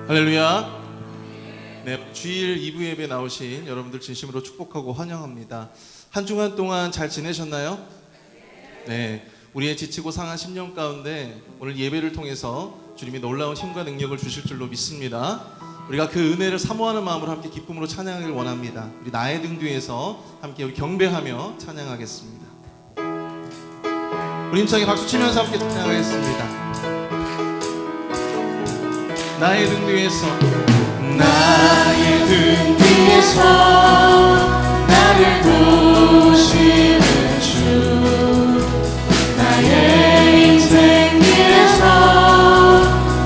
할렐루야. 네, 주일 2부 예배 나오신 여러분들 진심으로 축복하고 환영합니다. 한 주간 동안 잘 지내셨나요? 네, 우리의 지치고 상한 심령 가운데 오늘 예배를 통해서 주님이 놀라운 힘과 능력을 주실 줄로 믿습니다. 우리가 그 은혜를 사모하는 마음으로 함께 기쁨으로 찬양하길 원합니다. 우리 나의 등 뒤에서 함께 우리 경배하며 찬양하겠습니다. 우리 힘차게 박수 치면서 함께 찬양하겠습니다. 나의 등 뒤에서, 나의 등 뒤에서 나를 도우시는 주, 나의 인생 길에서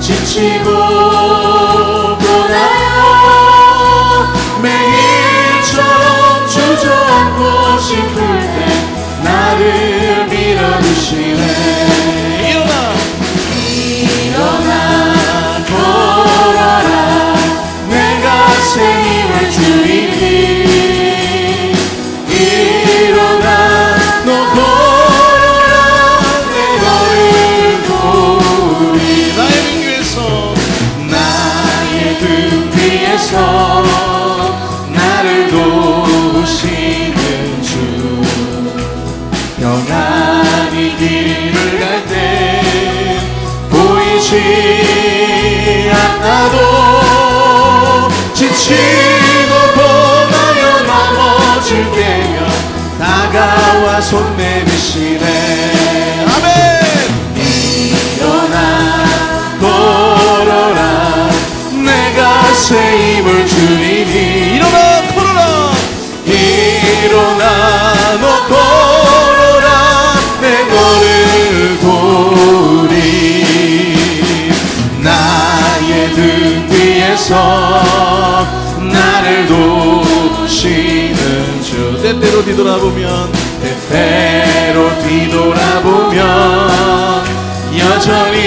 지치고 고나여 매일처럼 주저앉고 싶을 때 나를 밀어주시네. 일어나 걸어라, 내가 새 힘을 주리니. 일어나 너 걸어라, 내 너를 도우리. 나의 등 뒤에서 나를 도우시는 주, 평안히 길을 갈 때 보이지 않아도 지치고 고나여 넘어질 때면 다가와 손 내미시네. 아멘. 일어나 걸어라, 내가 새 힘을 주리니. 일어나 걸어라, 일어나 너 걸어라, 내 너를 도우리. 나의 등 뒤에서 나를 도우시는 주, 때때로 뒤돌아보면 여전히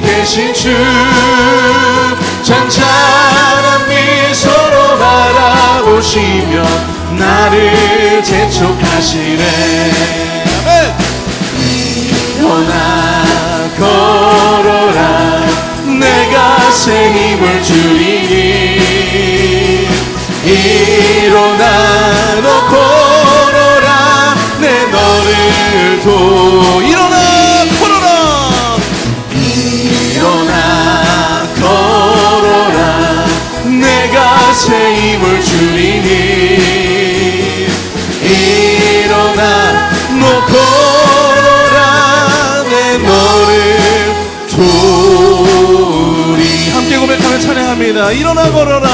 계신 주, 잔잔한 미소로 바라보시며 나를 재촉하시네. 일어나 걸어라, 내가 새 힘을 주리니. 일어나 너 걸어라, 내 너를 일어나 걸어라, 일어나 걸어라, 내가 새 힘을 주리니. 일어나 너 걸어라, 내 너를 도우리. 함께 고백하며 찬양합니다. 일어나 걸어라,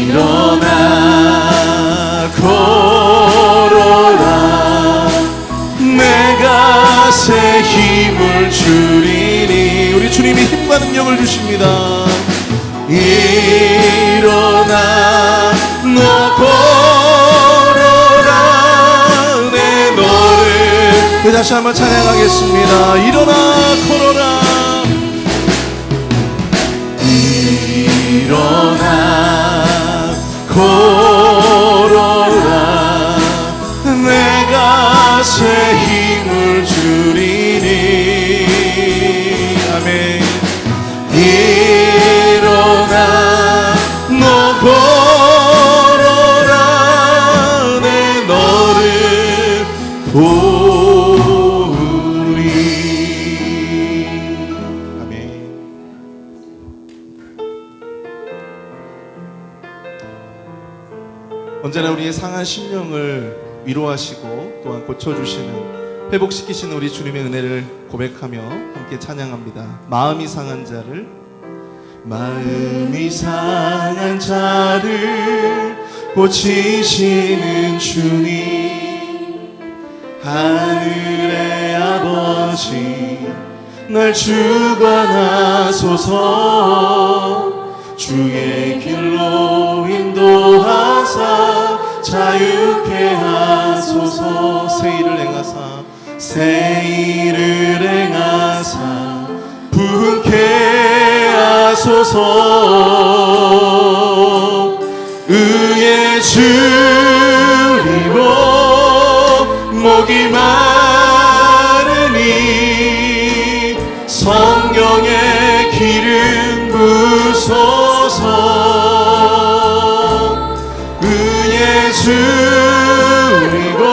일어나 걸어라, 내가 새 힘을 주리니. 우리 주님이 힘과 능력을 주십니다. 일어나 너 걸어라, 내 너를. 다시 한번 찬양하겠습니다. 일어나 걸어라, 일어나 걸어라, 내가 새 힘을 주리니. 아멘. 일어나 너 걸어라, 내 너를 도우리. 아멘. 언제나 우리의 상한 심령을 위로하시고 또한 고쳐주시는, 회복시키시는 우리 주님의 은혜를 고백하며 함께 찬양합니다. 마음이 상한 자를, 마음이 상한 자를 고치시는 주님, 하늘의 아버지 날 주관하소서. 주의 길로 인도하사 자유케 하소서. 새 일을 행하사, 새 일을 행하사 부흥케 하소서. 의의 주리로 목이 마르니 성경의 기름 부소서. 의에 줄이고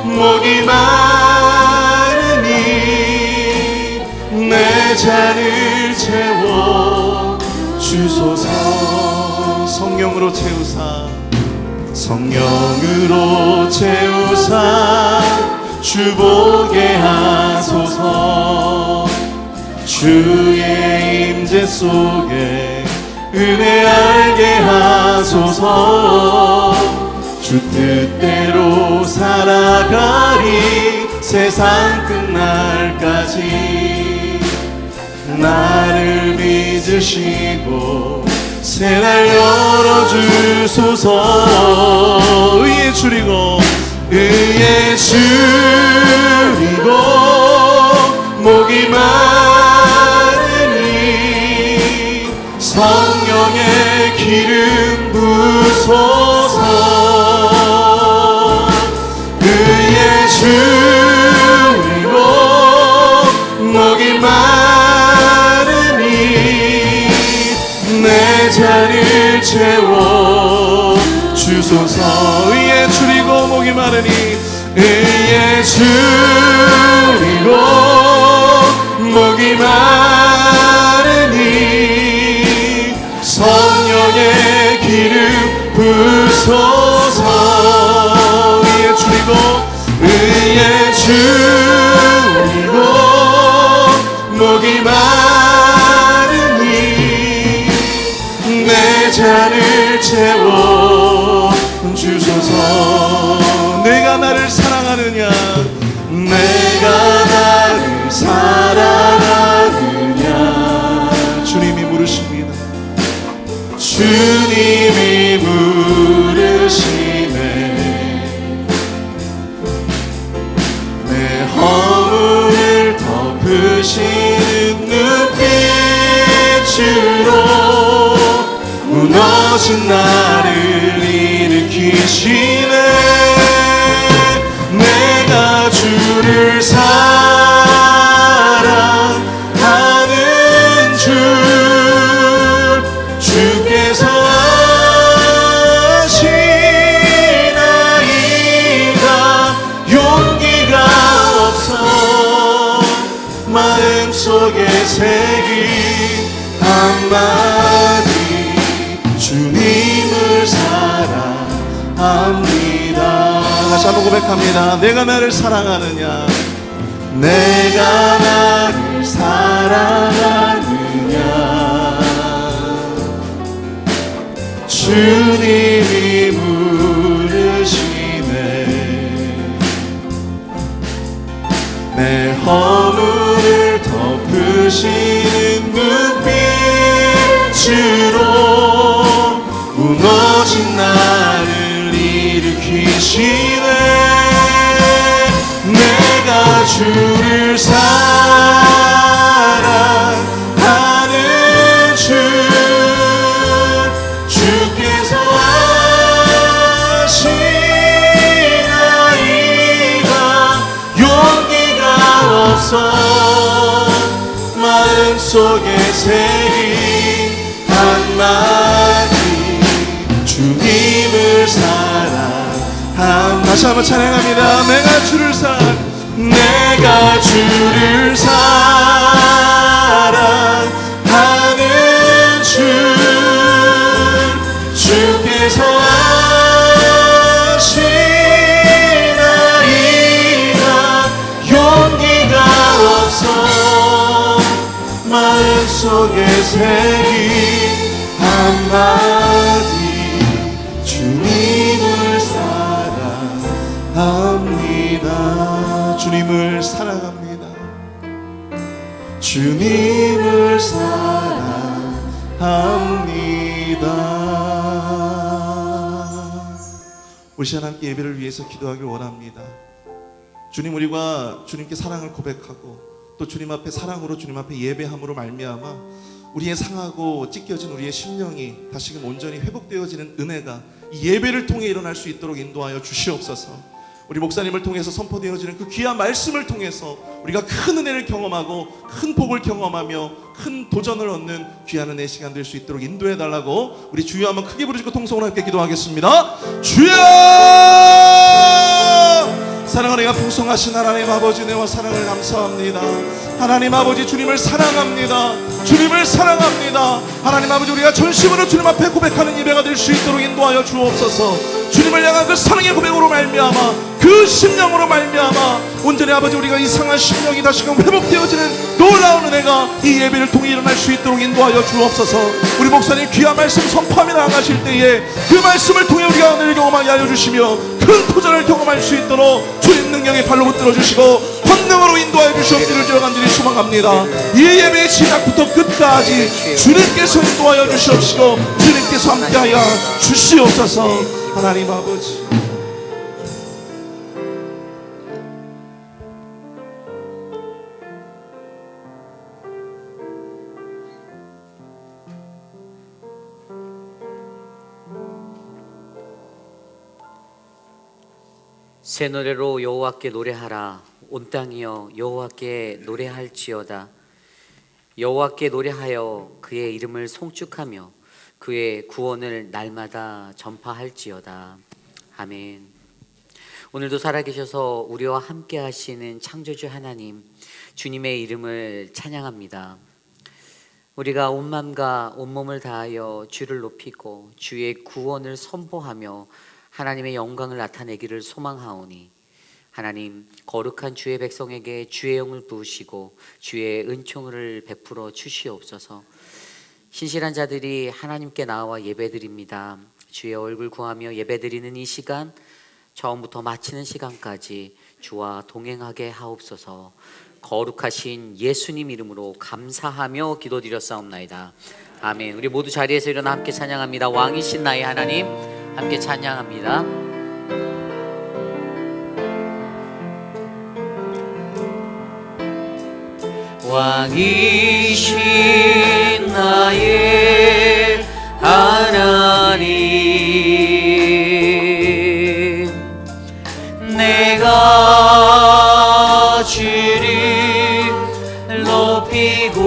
목이 마르니 내 잔을 채워 주소서. 성령으로 채우사 성령으로 채우사 주보게 하소서. 주의 임재 속에 은혜 알게 하소서. 주 뜻대로 살아가리 세상 끝날까지. 나를 믿으시고 새날 열어주소서. 의에 줄이고 의에 줄이고 목이 마르니 성령의 기름 부소서. 의에 줄이고 목이 마르니 내 잔을 채워 주소서. 의에 줄이고 목이 마르니 의에 줄이고 목이 마르니 성령의 기름 부소서. 의에 줄이고 의에 줄이고 목이 마르니 내 잔을 채워 주소서. 내가 나를 사랑하느냐 내가 나를 사랑하느냐. 주님이 물으십니다. 주님이 물으시네. 내 허물을 덮으시는 눈빛으로 무너진 나를 일으키시네. 내가 주를 사랑하는 줄 주께서 아시나이다. 용기가 없어 마음속에 새긴 한마디 주님을 사랑합니다. 다시 한번 고백합니다. 내가 나를 사랑하느냐 내가 나를 사랑하느냐. 주님이 물으시네. 내 허물을 덮으시는 눈빛으로 무너진 나를 일으키시네. 내가 주를 사랑하는 줄 주께서 아시나이다. 용기가 없어 마음속에 새긴 한마디 주님을 사랑합니다. 다시 한번 찬양합니다. 내가 주를 내가 주를 사랑하는 줄 주께서 아시나이다. 용기가 없어 마음속에 새긴 한마디 주님을 사랑합니다. 주님을 사랑합니다. 주님을 사랑합니다. 우리 시간 함께 예배를 위해서 기도하길 원합니다. 주님, 우리가 주님께 사랑을 고백하고 또 주님 앞에 사랑으로 주님 앞에 예배함으로 말미암아 우리의 상하고 찢겨진 우리의 심령이 다시금 온전히 회복되어지는 은혜가 이 예배를 통해 일어날 수 있도록 인도하여 주시옵소서. 우리 목사님을 통해서 선포되어지는 그 귀한 말씀을 통해서 우리가 큰 은혜를 경험하고 큰 복을 경험하며 큰 도전을 얻는 귀한 은혜의 시간 될 수 있도록 인도해 달라고 우리 주여 한번 크게 부르시고 통성으로 함께 기도하겠습니다. 주여! 사랑하는 내가 풍성하신 하나님 아버지, 내와 사랑을 감사합니다. 하나님 아버지, 주님을 사랑합니다. 주님을 사랑합니다. 하나님 아버지, 우리가 전심으로 주님 앞에 고백하는 예배가 될 수 있도록 인도하여 주옵소서. 주님을 향한 그 사랑의 고백으로 말미암아, 그 심령으로 말미암아 온전히 아버지 우리가 이 상한 심령이 다시금 회복되어지는 놀라운 은혜가 이 예배를 통해 일어날 수 있도록 인도하여 주옵소서. 우리 목사님 귀한 말씀 선포하며 나가실 때에 그 말씀을 통해 우리가 은혜를 경험하게 하여 주시며 큰 도전을 경험할 수 있도록 주님 능력의 발로 붙들어 주시고 권능으로 인도하여 주시옵기를 제가 간절히 소망합니다. 이 예배의 시작부터 끝까지 주님께서 인도하여 주시옵시고 주님께서 함께하여 주시옵소서. 하나님 아버지, 새 노래로 여호와께 노래하라. 온 땅이여 여호와께 노래할지어다. 여호와께 노래하여 그의 이름을 송축하며 그의 구원을 날마다 전파할지어다. 아멘. 오늘도 살아계셔서 우리와 함께 하시는 창조주 하나님, 주님의 이름을 찬양합니다. 우리가 온 마음과 온 몸을 다하여 주를 높이고 주의 구원을 선포하며 하나님의 영광을 나타내기를 소망하오니, 하나님 거룩한 주의 백성에게 주의 영을 부으시고 주의 은총을 베풀어 주시옵소서. 신실한 자들이 하나님께 나와 예배드립니다. 주의 얼굴 구하며 예배드리는 이 시간, 처음부터 마치는 시간까지 주와 동행하게 하옵소서. 거룩하신 예수님 이름으로 감사하며 기도드렸사옵나이다. 아멘. 우리 모두 자리에서 일어나 함께 찬양합니다. 왕이신 나의 하나님, 함께 찬양합니다. 왕이신 나의 하나님, 내가 주를 높이고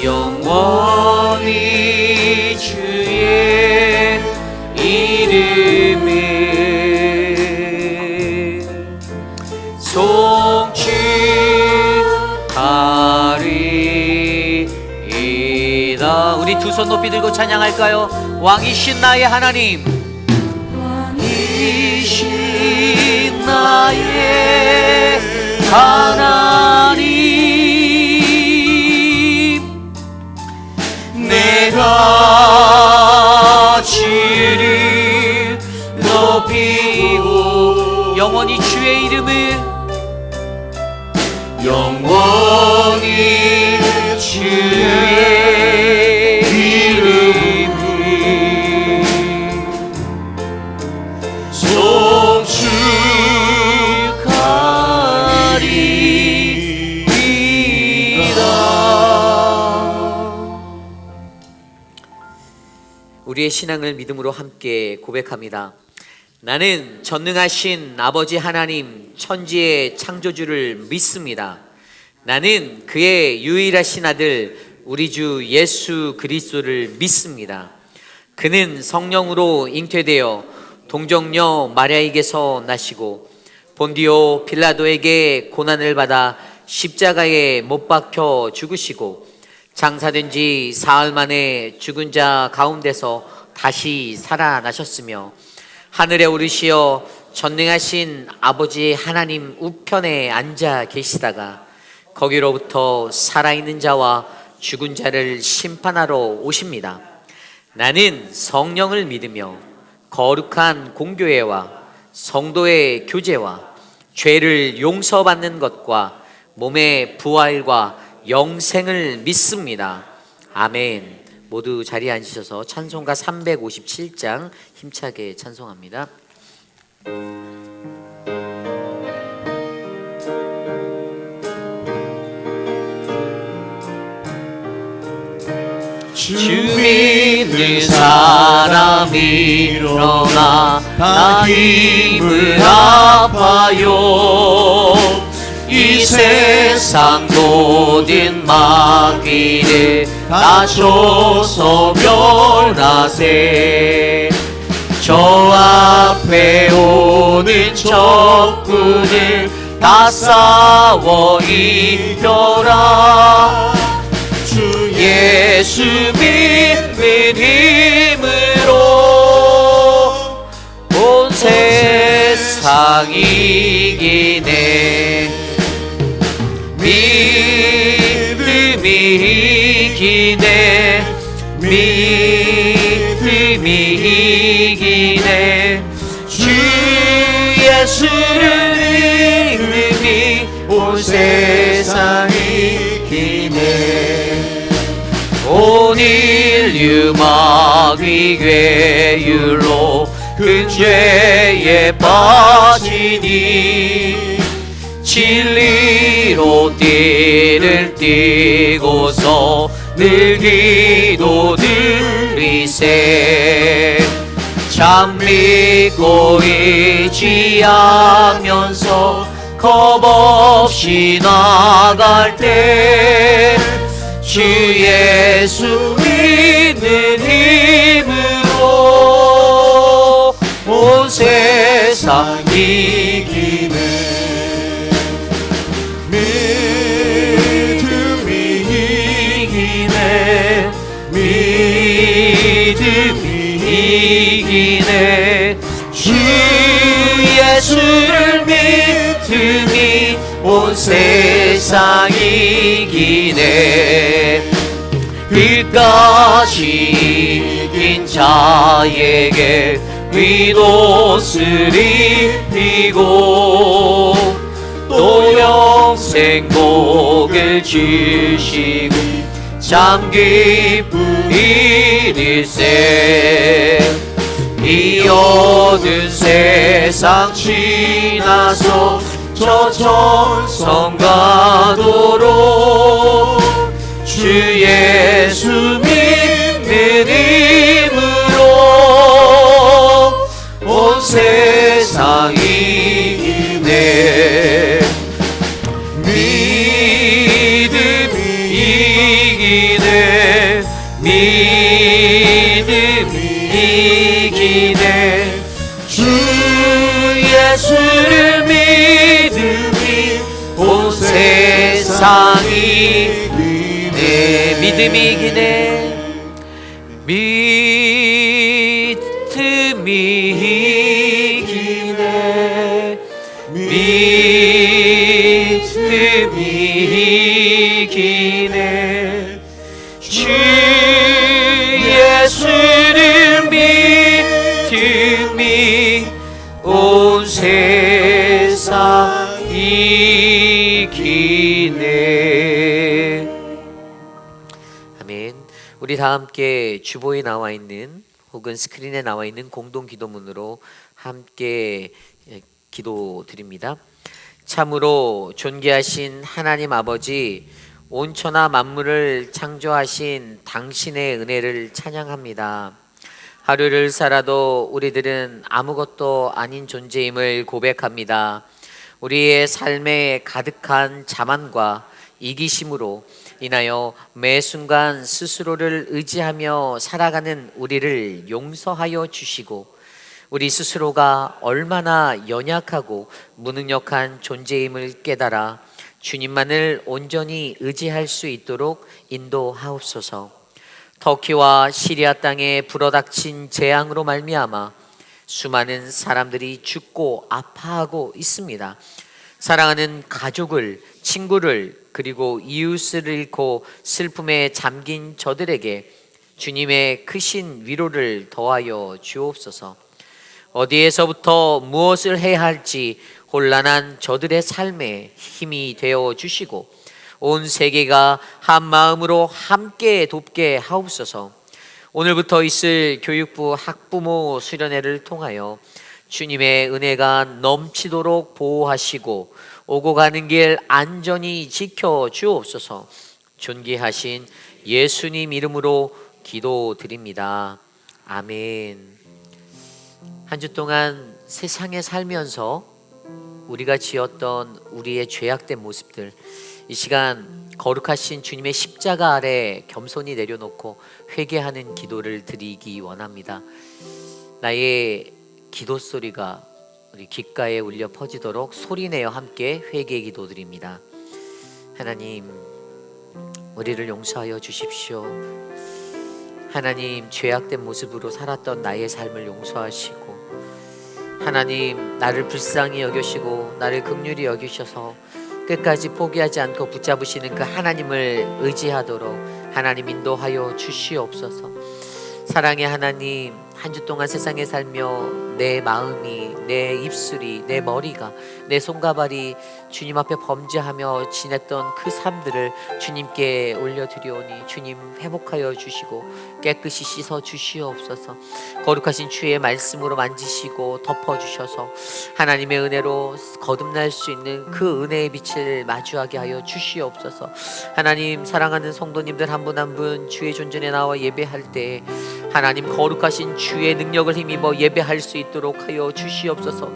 영원히 주의 이름을 송축하리이다. 우리 두 손 높이 들고 찬양할까요? 왕이신 나의 하나님, 왕이신 나의 하나님, 내가 주를 높이고 영원히 주의 이름을, 영원히 주의 이름을 송축하리이다. 우리의 신앙을 믿음으로 함께 고백합니다. 나는 전능하신 아버지 하나님, 천지의 창조주를 믿습니다. 나는 그의 유일하신 아들 우리 주 예수 그리스도를 믿습니다. 그는 성령으로 잉태되어 동정녀 마리아에게서 나시고 본디오 빌라도에게 고난을 받아 십자가에 못 박혀 죽으시고 장사된 지 사흘 만에 죽은 자 가운데서 다시 살아나셨으며 하늘에 오르시어 전능하신 아버지 하나님 우편에 앉아 계시다가 거기로부터 살아있는 자와 죽은 자를 심판하러 오십니다. 나는 성령을 믿으며 거룩한 공교회와 성도의 교제와 죄를 용서받는 것과 몸의 부활과 영생을 믿습니다. 아멘. 모두 자리에 앉으셔서 찬송가 357장 힘차게 찬송합니다. 주 믿는 사람 일어나 다 힘을 아파요. 이 세상 모든 마귀를 다쳐서 멸하세. 저 앞에 오는 적군을 다 싸워 이겨라. 주 예수 믿는 힘으로 온 세상 이기네. 믿음이 이기네. 믿음이 이기네. 주 예수를 믿음이 온 세상 이기네. 온 인류 마귀 괴율로 큰 죄에 빠지니 진리로 띠를 띠고서 늘 기도 드리세. 참 믿고 의지하면서 겁없이 나갈 때 주 예수 믿는 힘으로 온 세상 이기네. 믿음이 이기네. 믿음이 이기네. 주 예수를 믿음이 온 세상 이기네. 끝까지 이긴 자에게 윗옷을 입히고 또 영생 복을 주시고 참 기쁜 일일세. 이 어두운 세상 지나서 저 천성 가도록 주 예수 믿는 힘으로 온 세상 이기네. 믿음이 이기네. 믿음이 이기네. 주 예수를 믿음이 온 세상 이기네. 믿음이 이기네. 믿음이 이기네. 믿음이 이기네. 주 예수를 믿음이 온 세상 이기네. 아멘. 우리 다 함께 주보에 나와 있는 혹은 스크린에 나와 있는 공동 기도문으로 함께 기도드립니다. 참으로 존귀하신 하나님 아버지, 온천하 만물을 창조하신 당신의 은혜를 찬양합니다. 하루를 살아도 우리들은 아무것도 아닌 존재임을 고백합니다. 우리의 삶에 가득한 자만과 이기심으로 인하여 매 순간 스스로를 의지하며 살아가는 우리를 용서하여 주시고, 우리 스스로가 얼마나 연약하고 무능력한 존재임을 깨달아 주님만을 온전히 의지할 수 있도록 인도하옵소서. 터키와 시리아 땅에 불어닥친 재앙으로 말미암아 수많은 사람들이 죽고 아파하고 있습니다. 사랑하는 가족을, 친구를, 그리고 이웃을 잃고 슬픔에 잠긴 저들에게 주님의 크신 위로를 더하여 주옵소서. 어디에서부터 무엇을 해야 할지 혼란한 저들의 삶에 힘이 되어 주시고, 온 세계가 한 마음으로 함께 돕게 하옵소서. 오늘부터 있을 교육부 학부모 수련회를 통하여 주님의 은혜가 넘치도록 보호하시고 오고 가는 길 안전히 지켜 주옵소서. 존귀하신 예수님 이름으로 기도드립니다. 아멘. 한 주 동안 세상에 살면서 우리가 지었던 우리의 죄악된 모습들, 이 시간 거룩하신 주님의 십자가 아래 겸손히 내려놓고 회개하는 기도를 드리기 원합니다. 나의 기도 소리가 우리 귓가에 울려 퍼지도록 소리내어 함께 회개 기도드립니다. 하나님, 우리를 용서하여 주십시오. 하나님, 죄악된 모습으로 살았던 나의 삶을 용서하시고, 하나님, 나를 불쌍히 여기시고 나를 긍휼히 여기셔서 끝까지 포기하지 않고 붙잡으시는 그 하나님을 의지하도록 하나님 인도하여 주시옵소서. 사랑의 하나님, 한 주 동안 세상에 살며 내 마음이, 내 입술이, 내 머리가, 내 손가발이 주님 앞에 범죄하며 지냈던 그 삶들을 주님께 올려드리오니 주님 회복하여 주시고 깨끗이 씻어 주시옵소서. 거룩하신 주의 말씀으로 만지시고 덮어주셔서 하나님의 은혜로 거듭날 수 있는 그 은혜의 빛을 마주하게 하여 주시옵소서. 하나님, 사랑하는 성도님들 한 분 한 분 주의 존전에 나와 예배할 때 하나님 거룩하신 주의 능력을 힘입어 예배할 수 있도록 하여 주시옵소서.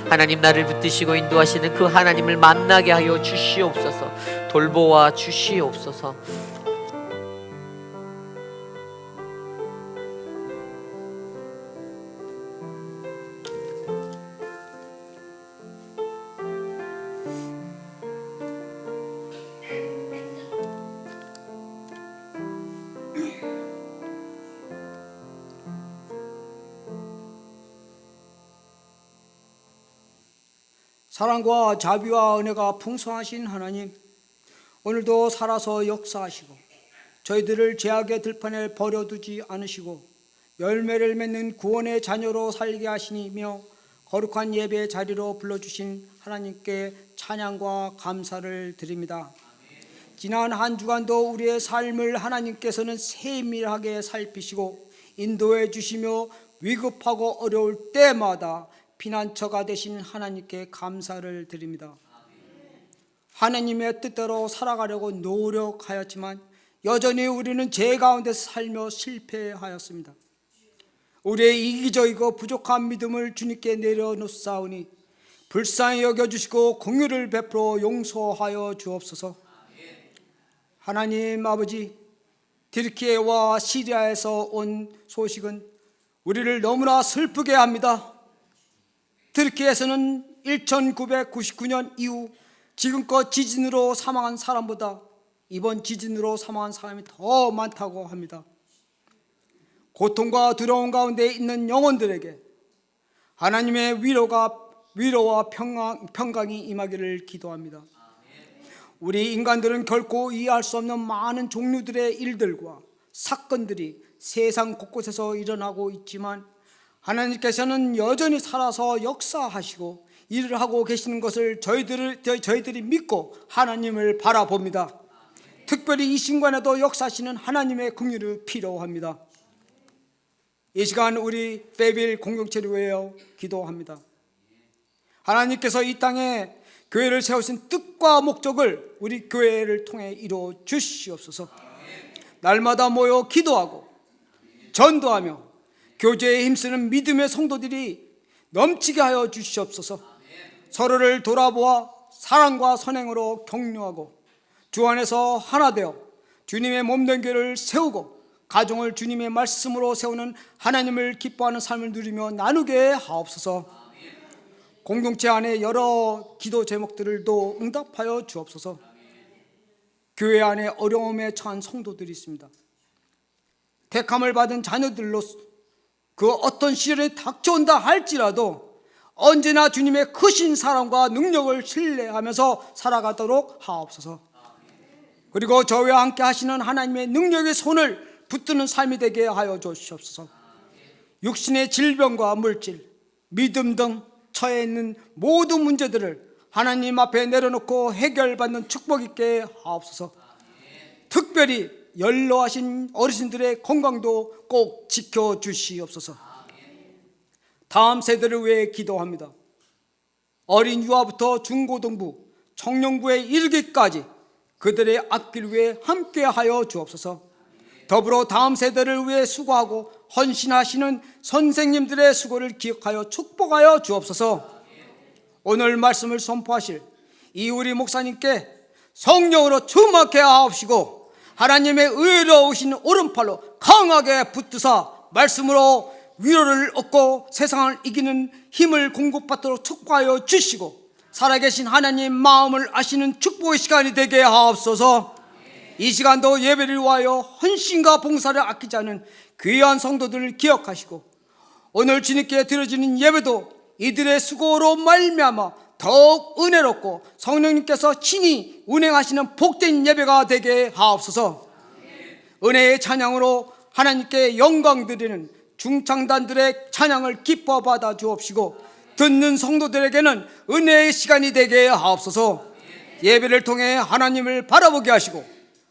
하나님, 나를 붙드시고 인도하시는 그 하나님을 만나게 하여 주시옵소서. 돌보아 주시옵소서. 사랑과 자비와 은혜가 풍성하신 하나님, 오늘도 살아서 역사하시고 저희들을 죄악의 들판에 버려두지 않으시고 열매를 맺는 구원의 자녀로 살게 하시며 거룩한 예배 자리로 불러주신 하나님께 찬양과 감사를 드립니다. 지난 한 주간도 우리의 삶을 하나님께서는 세밀하게 살피시고 인도해 주시며 위급하고 어려울 때마다 피난처가 되신 하나님께 감사를 드립니다. 하나님의 뜻대로 살아가려고 노력하였지만 여전히 우리는 죄 가운데서 살며 실패하였습니다. 우리의 이기적이고 부족한 믿음을 주님께 내려놓사오니 불쌍히 여겨주시고 긍휼을 베풀어 용서하여 주옵소서. 하나님 아버지, 튀르키예와 시리아에서 온 소식은 우리를 너무나 슬프게 합니다. 튀르키예에서는 1999년 이후 지금껏 지진으로 사망한 사람보다 이번 지진으로 사망한 사람이 더 많다고 합니다. 고통과 두려움 가운데 있는 영혼들에게 하나님의 위로와 평강이 임하기를 기도합니다. 우리 인간들은 결코 이해할 수 없는 많은 종류들의 일들과 사건들이 세상 곳곳에서 일어나고 있지만 하나님께서는 여전히 살아서 역사하시고 일을 하고 계시는 것을 저희들이 믿고 하나님을 바라봅니다. 특별히 이 순간에도 역사하시는 하나님의 긍휼이 필요합니다. 이 시간 우리 페빌 공동체를 위하여 기도합니다. 하나님께서 이 땅에 교회를 세우신 뜻과 목적을 우리 교회를 통해 이루어 주시옵소서. 날마다 모여 기도하고 전도하며 교제에 힘쓰는 믿음의 성도들이 넘치게 하여 주시옵소서. 서로를 돌아보아 사랑과 선행으로 격려하고 주 안에서 하나 되어 주님의 몸된 교회를 세우고 가정을 주님의 말씀으로 세우는 하나님을 기뻐하는 삶을 누리며 나누게 하옵소서. 공동체 안에 여러 기도 제목들도 응답하여 주옵소서. 교회 안에 어려움에 처한 성도들이 있습니다. 택함을 받은 자녀들로 그 어떤 시련이 닥쳐온다 할지라도 언제나 주님의 크신 사랑과 능력을 신뢰하면서 살아가도록 하옵소서. 그리고 저와 함께 하시는 하나님의 능력의 손을 붙드는 삶이 되게 하여 주시옵소서. 육신의 질병과 물질, 믿음 등 처해 있는 모든 문제들을 하나님 앞에 내려놓고 해결받는 축복 있게 하옵소서. 특별히 연로하신 어르신들의 건강도 꼭 지켜주시옵소서. 다음 세대를 위해 기도합니다. 어린 유아부터 중고등부, 청년부에 이르기까지 그들의 앞길 위해 함께하여 주옵소서. 더불어 다음 세대를 위해 수고하고 헌신하시는 선생님들의 수고를 기억하여 축복하여 주옵소서. 오늘 말씀을 선포하실 이 우리 목사님께 성령으로 충만케 하옵시고 하나님의 의로우신 오른팔로 강하게 붙드사 말씀으로 위로를 얻고 세상을 이기는 힘을 공급받도록 축복하여 주시고 살아계신 하나님 마음을 아시는 축복의 시간이 되게 하옵소서. 이 시간도 예배를 위하여 헌신과 봉사를 아끼지 않은 귀한 성도들을 기억하시고 오늘 주님께 드려지는 예배도 이들의 수고로 말미암아 더욱 은혜롭고 성령님께서 친히 운행하시는 복된 예배가 되게 하옵소서. 은혜의 찬양으로 하나님께 영광 드리는 중창단들의 찬양을 기뻐 받아 주옵시고 듣는 성도들에게는 은혜의 시간이 되게 하옵소서. 예배를 통해 하나님을 바라보게 하시고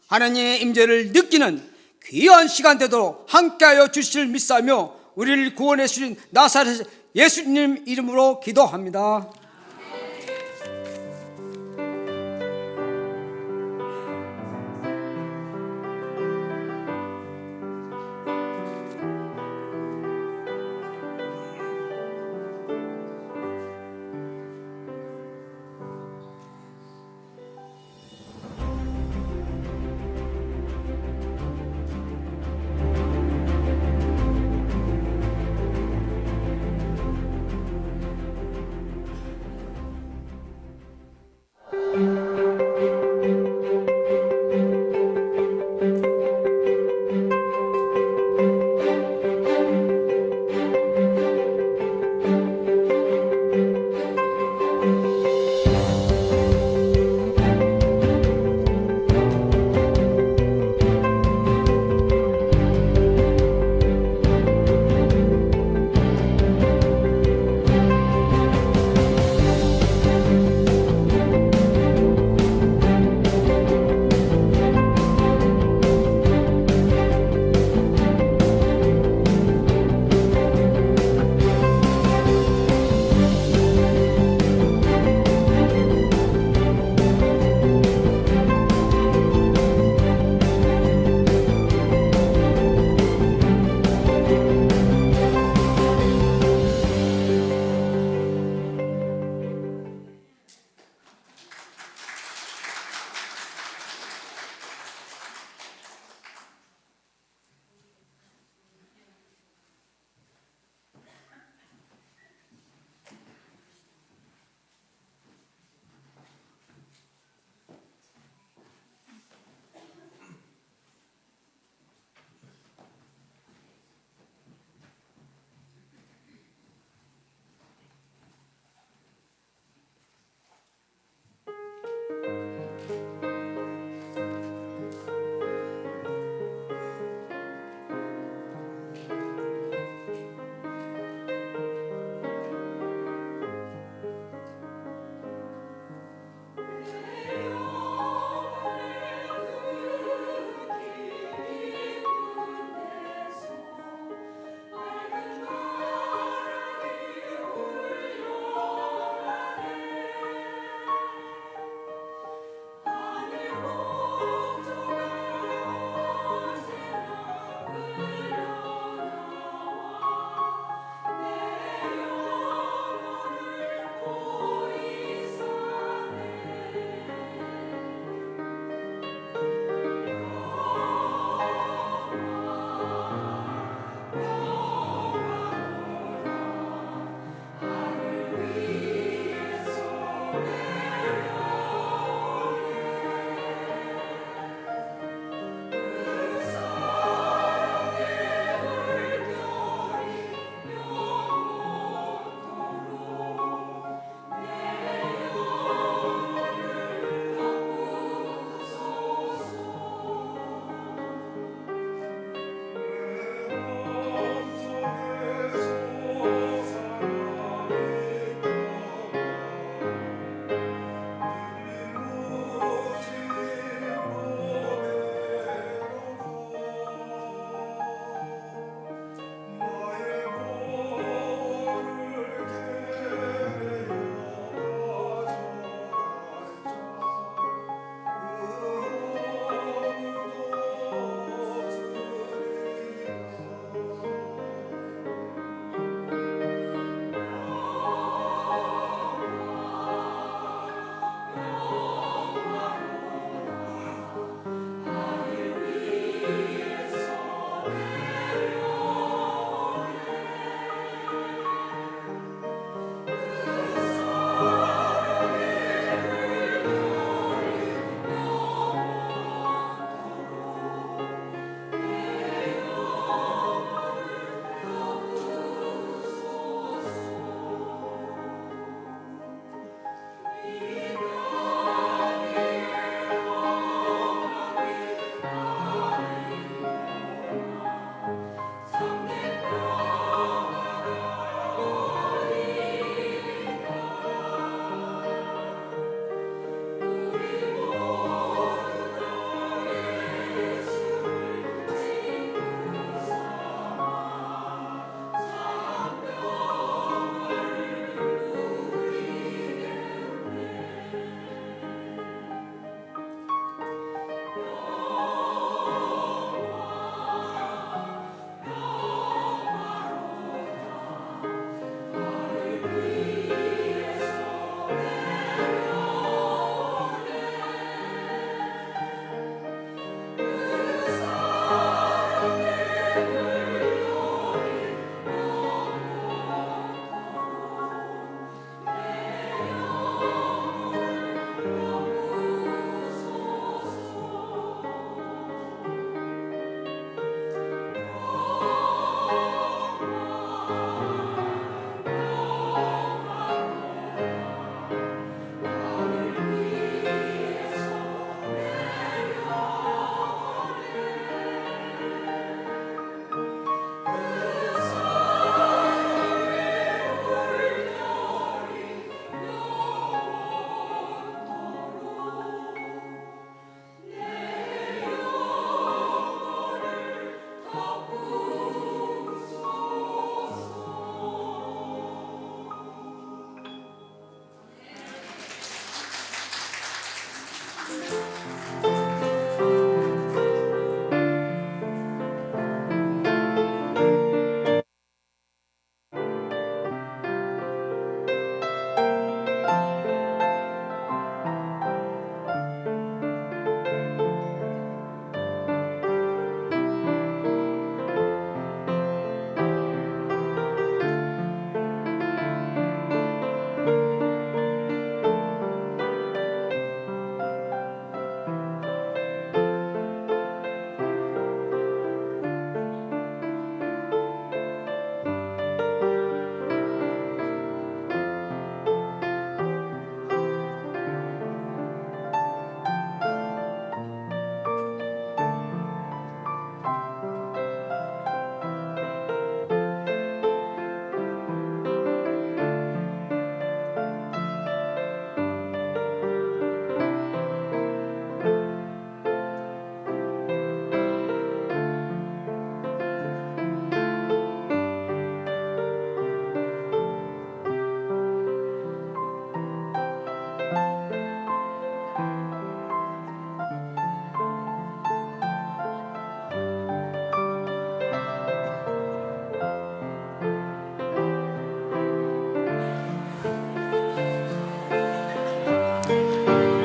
하나님의 임재를 느끼는 귀한 시간 되도록 함께하여 주실 믿사며 우리를 구원해 주신 나사렛 예수님 이름으로 기도합니다.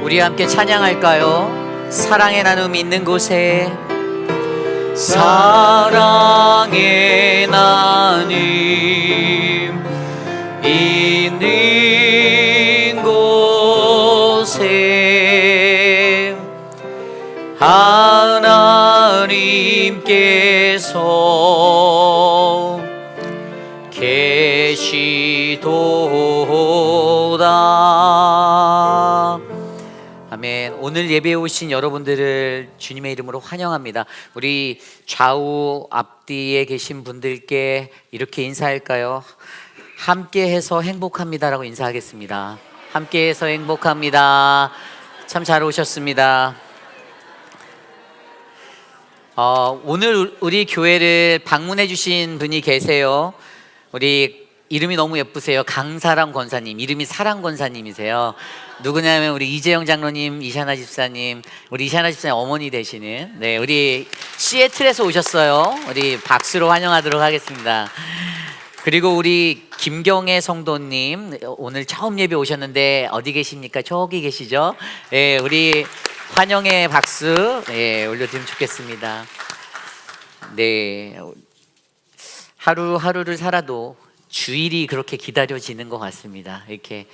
우리 함께 찬양할까요? 사랑의 나눔 있는 곳에, 사랑의 나눔 있는 곳에 하나님께서 계시도다. 아멘. 오늘 예배에 오신 여러분들을 주님의 이름으로 환영합니다. 우리 좌우 앞뒤에 계신 분들께 이렇게 인사할까요? 함께해서 행복합니다라고 인사하겠습니다. 함께해서 행복합니다. 참 잘 오셨습니다. 오늘 우리 교회를 방문해 주신 분이 계세요. 우리 이름이 너무 예쁘세요. 강사랑 권사님. 이름이 사랑 권사님이세요. 누구냐면 우리 이재영 장로님, 이샤나 집사님, 우리 이샤나 집사님 어머니 되시는, 네, 우리 시애틀에서 오셨어요. 우리 박수로 환영하도록 하겠습니다. 그리고 우리 김경애 성도님, 오늘 처음 예배 오셨는데 어디 계십니까? 저기 계시죠? 네, 우리 환영의 박수, 네, 올려드리면 좋겠습니다. 네, 하루하루를 살아도 주일이 그렇게 기다려지는 것 같습니다. 이렇게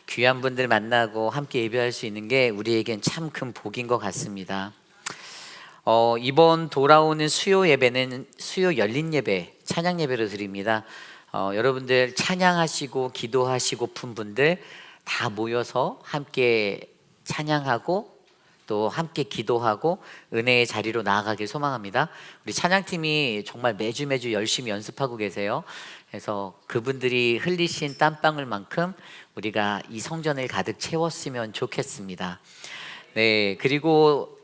귀한 분들 만나고 함께 예배할 수 있는 게 우리에겐 참 큰 복인 것 같습니다. 이번 돌아오는 수요 예배는 수요 열린 예배, 찬양 예배로 드립니다. 여러분들 찬양하시고 기도하시고픈 분들 다 모여서 함께 찬양하고 또 함께 기도하고 은혜의 자리로 나아가길 소망합니다. 우리 찬양팀이 정말 매주 열심히 연습하고 계세요. 그래서 그분들이 흘리신 땀방울만큼 우리가 이 성전을 가득 채웠으면 좋겠습니다. 네, 그리고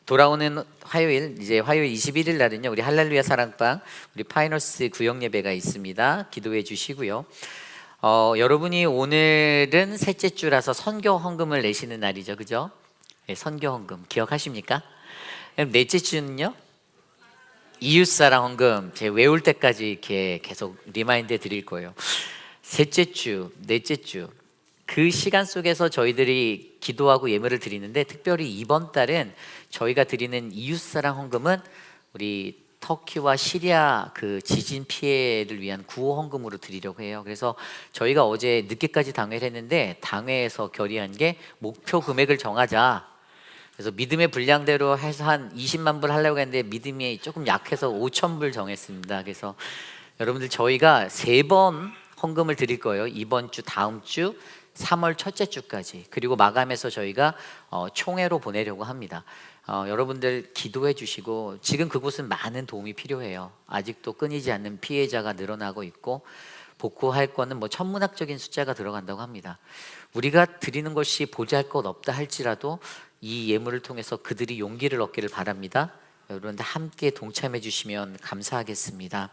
돌아오는 화요일, 이제 화요일 21일 날은요, 우리 할렐루야 사랑방, 우리 파이너스 구역 예배가 있습니다. 기도해 주시고요. 여러분이 오늘은 셋째 주라서 선교 헌금을 내시는 날이죠, 그죠? 네, 선교 헌금 기억하십니까? 그럼 넷째 주는요? 이웃사랑 헌금. 제가 외울 때까지 이렇게 계속 리마인드 드릴 거예요. 셋째 주, 넷째 주, 그 시간 속에서 저희들이 기도하고 예물을 드리는데, 특별히 이번 달은 저희가 드리는 이웃사랑 헌금은 우리 터키와 시리아 그 지진 피해를 위한 구호 헌금으로 드리려고 해요. 그래서 저희가 어제 늦게까지 당회를 했는데, 당회에서 결의한 게 목표 금액을 정하자. 그래서 믿음의 분량대로 해서 한 20만 불 하려고 했는데 믿음이 조금 약해서 5천 불 정했습니다. 그래서 여러분들 저희가 3번 헌금을 드릴 거예요. 이번 주, 다음 주, 3월 첫째 주까지. 그리고 마감해서 저희가 총회로 보내려고 합니다. 여러분들 기도해 주시고, 지금 그곳은 많은 도움이 필요해요. 아직도 끊이지 않는 피해자가 늘어나고 있고, 복구할 거는 뭐 천문학적인 숫자가 들어간다고 합니다. 우리가 드리는 것이 보잘것없다 할지라도 이 예물을 통해서 그들이 용기를 얻기를 바랍니다. 여러분들 함께 동참해 주시면 감사하겠습니다.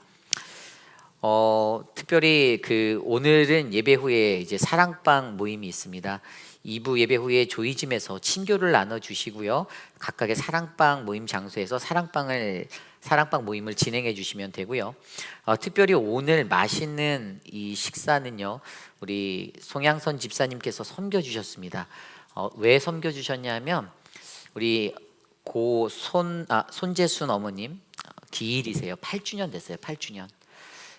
특별히 오늘은 예배 후에 이제 사랑방 모임이 있습니다. 2부 예배 후에 조이짐에서 친교를 나눠 주시고요. 각각의 사랑방 모임 장소에서 사랑방 모임을 진행해 주시면 되고요. 특별히 오늘 맛있는 이 식사는요, 우리 송양선 집사님께서 섬겨 주셨습니다. 왜 섬겨 주셨냐면 우리 손재순 어머님 기일이세요. 8주년 됐어요. 8주년.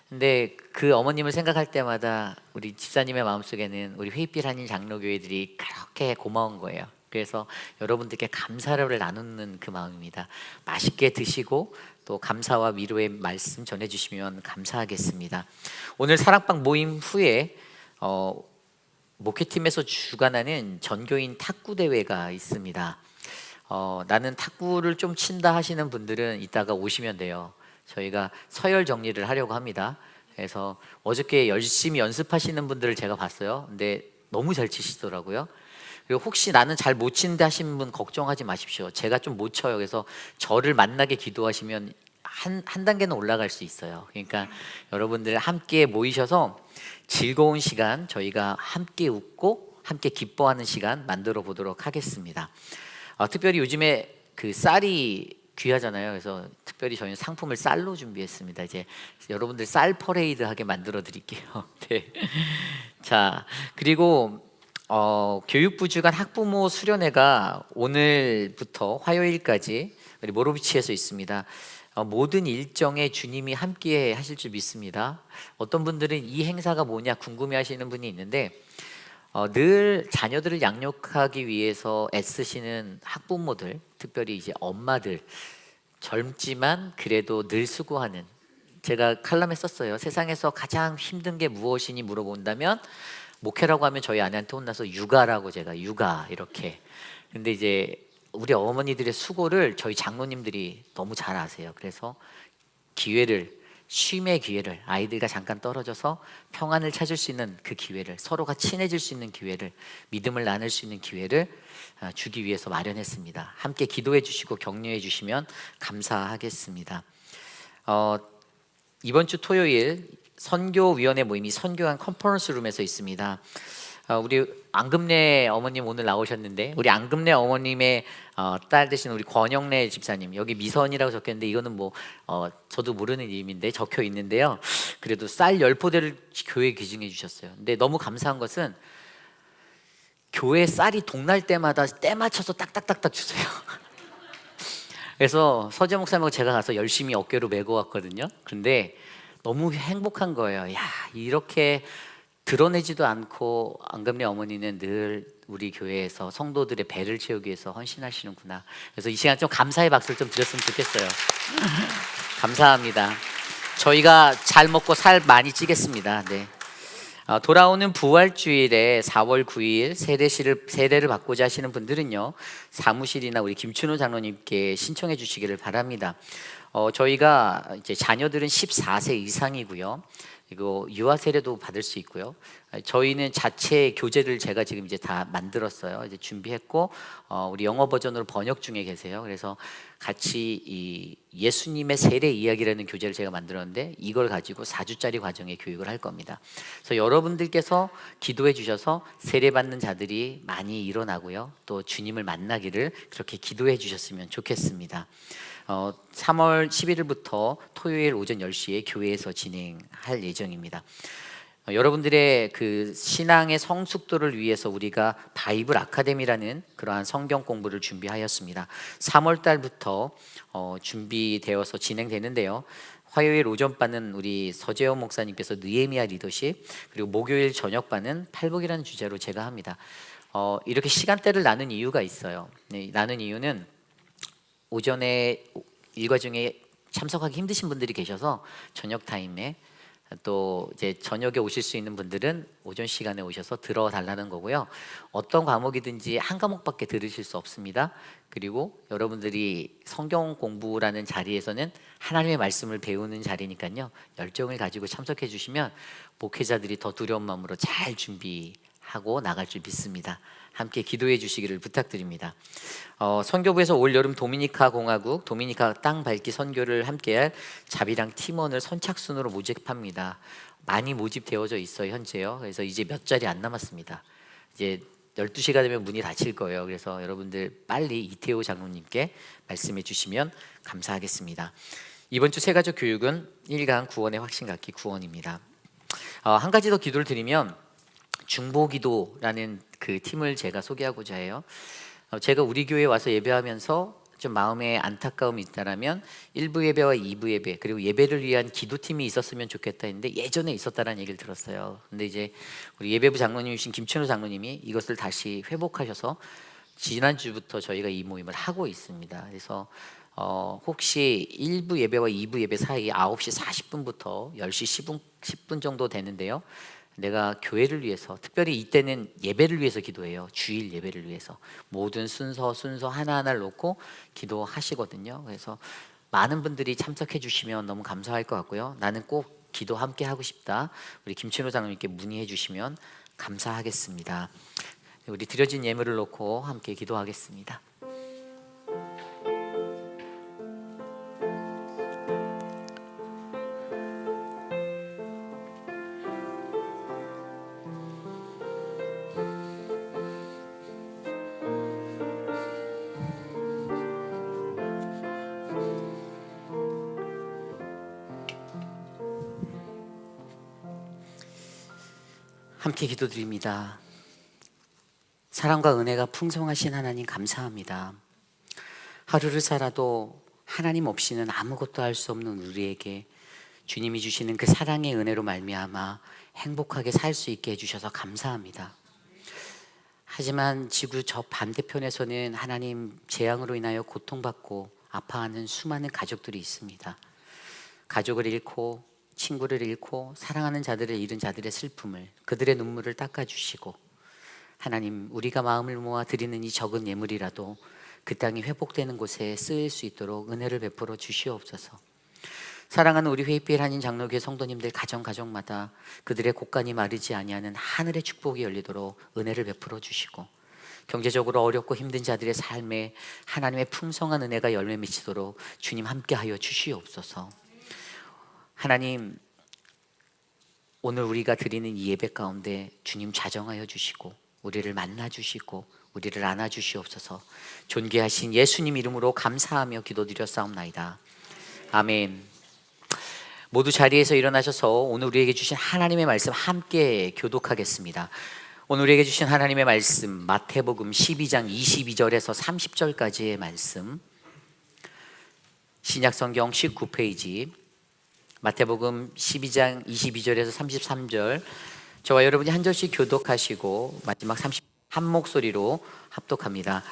근데 그 어머님을 생각할 때마다 우리 집사님의 마음속에는 우리 회빛 한인 장로교회들이 그렇게 고마운 거예요. 그래서 여러분들께 감사를 나누는 그 마음입니다. 맛있게 드시고 또 감사와 위로의 말씀 전해주시면 감사하겠습니다. 오늘 사랑방 모임 후에 목회팀에서 주관하는 전교인 탁구 대회가 있습니다. 나는 탁구를 좀 친다 하시는 분들은 이따가 오시면 돼요. 저희가 서열 정리를 하려고 합니다. 그래서 어저께 열심히 연습하시는 분들을 제가 봤어요. 근데 너무 잘 치시더라고요. 그리고 혹시 나는 잘 못 치는데 하시는 분 걱정하지 마십시오. 제가 좀 못 쳐요. 그래서 저를 만나게 기도하시면 한 단계는 올라갈 수 있어요. 그러니까 여러분들 함께 모이셔서 즐거운 시간, 저희가 함께 웃고 함께 기뻐하는 시간 만들어 보도록 하겠습니다. 특별히 요즘에 쌀이 귀하잖아요. 그래서 특별히 저희는 상품을 쌀로 준비했습니다. 이제 여러분들 쌀 퍼레이드 하게 만들어 드릴게요. 네. 자, 그리고 교육부 주관 학부모 수련회가 오늘부터 화요일까지 우리 모로비치에서 있습니다. 모든 일정에 주님이 함께 하실 줄 믿습니다. 어떤 분들은 이 행사가 뭐냐 궁금해하시는 분이 있는데 늘 자녀들을 양육하기 위해서 애쓰시는 학부모들, 특별히 이제 엄마들, 젊지만 그래도 늘 수고하는, 제가 칼럼에 썼어요. 세상에서 가장 힘든 게 무엇이니 물어본다면 목회라고 하면 저희 아내한테 혼나서 육아라고, 제가 육아 이렇게. 근데 이제 우리 어머니들의 수고를 저희 장로님들이 너무 잘 아세요. 그래서 쉼의 기회를, 아이들과 잠깐 떨어져서 평안을 찾을 수 있는 그 기회를, 서로가 친해질 수 있는 기회를, 믿음을 나눌 수 있는 기회를 주기 위해서 마련했습니다. 함께 기도해 주시고 격려해 주시면 감사하겠습니다. 이번 주 토요일 선교위원회 모임이 선교한 컨퍼런스 룸에서 있습니다. 우리 안금래 어머님 오늘 나오셨는데, 우리 안금래 어머님의 딸 되신 우리 권영래 집사님, 여기 미선이라고 적혔는데 이거는 저도 모르는 이름인데 적혀 있는데요. 그래도 쌀 10포대를 교회에 기증해 주셨어요. 근데 너무 감사한 것은 교회 쌀이 동날 때마다 때 맞춰서 딱딱딱딱 주세요. 그래서 서재 목사님하고 제가 가서 열심히 어깨로 메고 왔거든요. 근데 너무 행복한 거예요. 야, 이렇게 드러내지도 않고 안금래 어머니는 늘 우리 교회에서 성도들의 배를 채우기 위해서 헌신하시는구나. 그래서 이 시간 좀 감사의 박수를 좀 드렸으면 좋겠어요. 감사합니다. 저희가 잘 먹고 살 많이 찌겠습니다. 네. 돌아오는 부활주일에 4월 9일 세례를 받고자 하시는 분들은요, 사무실이나 우리 김춘호 장로님께 신청해 주시기를 바랍니다. 저희가 이제 자녀들은 14세 이상이고요. 이거 유아 세례도 받을 수 있고요. 저희는 자체 교재를 제가 지금 이제 다 만들었어요. 이제 준비했고, 우리 영어 버전으로 번역 중에 계세요. 그래서 같이 이 예수님의 세례 이야기라는 교재를 제가 만들었는데 이걸 가지고 4주짜리 과정의 교육을 할 겁니다. 그래서 여러분들께서 기도해 주셔서 세례 받는 자들이 많이 일어나고요. 또 주님을 만나기를 그렇게 기도해 주셨으면 좋겠습니다. 3월 11일부터 토요일 오전 10시에 교회에서 진행할 예정입니다. 여러분들의 그 신앙의 성숙도를 위해서 우리가 바이블 아카데미라는 그러한 성경 공부를 준비하였습니다. 3월 달부터 준비되어서 진행되는데요. 화요일 오전반은 우리 서재호 목사님께서 느헤미야 리더십, 그리고 목요일 저녁반은 팔복이라는 주제로 제가 합니다. 이렇게 시간대를 나눈 이유가 있어요. 네, 나눈 이유는 오전에 일과 중에 참석하기 힘드신 분들이 계셔서 저녁 타임에, 또 이제 저녁에 오실 수 있는 분들은 오전 시간에 오셔서 들어달라는 거고요. 어떤 과목이든지 한 과목밖에 들으실 수 없습니다. 그리고 여러분들이 성경 공부라는 자리에서는 하나님의 말씀을 배우는 자리니까요, 열정을 가지고 참석해 주시면 목회자들이 더 두려운 마음으로 잘 준비할 하고 나갈 줄 믿습니다. 함께 기도해 주시기를 부탁드립니다. 선교부에서 올 여름 도미니카 공화국 도미니카 땅 밟기 선교를 함께할 자비랑 팀원을 선착순으로 모집합니다. 많이 모집되어져 있어요, 현재요. 그래서 이제 몇 자리 안 남았습니다. 이제 12시가 되면 문이 닫힐 거예요. 그래서 여러분들 빨리 이태호 장로님께 말씀해 주시면 감사하겠습니다. 이번 주 새가족 교육은 1강 구원의 확신 갖기 구원입니다. 한 가지 더 기도를 드리면 중보기도라는 그 팀을 제가 소개하고자 해요. 제가 우리 교회에 와서 예배하면서 좀 마음에 안타까움이 있다라면 1부 예배와 2부 예배 그리고 예배를 위한 기도팀이 있었으면 좋겠다 했는데 예전에 있었다라는 얘기를 들었어요. 근데 이제 우리 예배부 장로님이신 김춘호 장로님이 이것을 다시 회복하셔서 지난주부터 저희가 이 모임을 하고 있습니다. 그래서 혹시 1부 예배와 2부 예배 사이 9시 40분부터 10시 10분 정도 되는데요. 내가 교회를 위해서 특별히 이때는 예배를 위해서 기도해요. 주일 예배를 위해서 모든 순서 하나하나를 놓고 기도하시거든요. 그래서 많은 분들이 참석해 주시면 너무 감사할 것 같고요. 나는 꼭 기도 함께 하고 싶다. 우리 김춘호 장로님께 문의해 주시면 감사하겠습니다. 우리 드려진 예물을 놓고 함께 기도하겠습니다. 함께 기도드립니다. 사랑과 은혜가 풍성하신 하나님 감사합니다. 하루를 살아도 하나님 없이는 아무것도 할 수 없는 우리에게 주님이 주시는 그 사랑의 은혜로 말미암아 행복하게 살 수 있게 해주셔서 감사합니다. 하지만 지구 저 반대편에서는 하나님 재앙으로 인하여 고통받고 아파하는 수많은 가족들이 있습니다. 가족을 잃고 친구를 잃고 사랑하는 자들을 잃은 자들의 슬픔을 그들의 눈물을 닦아주시고 하나님 우리가 마음을 모아 드리는 이 적은 예물이라도 그 땅이 회복되는 곳에 쓰일 수 있도록 은혜를 베풀어 주시옵소서. 사랑하는 우리 회의필 한인 장로교회 성도님들 가정마다 그들의 곳간이 마르지 아니하는 하늘의 축복이 열리도록 은혜를 베풀어 주시고 경제적으로 어렵고 힘든 자들의 삶에 하나님의 풍성한 은혜가 열매 맺히도록 주님 함께하여 주시옵소서. 하나님 오늘 우리가 드리는 이 예배 가운데 주님 자정하여 주시고 우리를 만나 주시고 우리를 안아 주시옵소서. 존귀하신 예수님 이름으로 감사하며 기도드렸사옵나이다. 아멘. 모두 자리에서 일어나셔서 오늘 우리에게 주신 하나님의 말씀 함께 교독하겠습니다. 오늘 우리에게 주신 하나님의 말씀 마태복음 12장 22절에서 30절까지의 말씀, 신약성경 19페이지 마태복음 12장 22절에서 33절, 저와 여러분이 한 절씩 교독하시고 마지막 한 목소리로 합독합니다.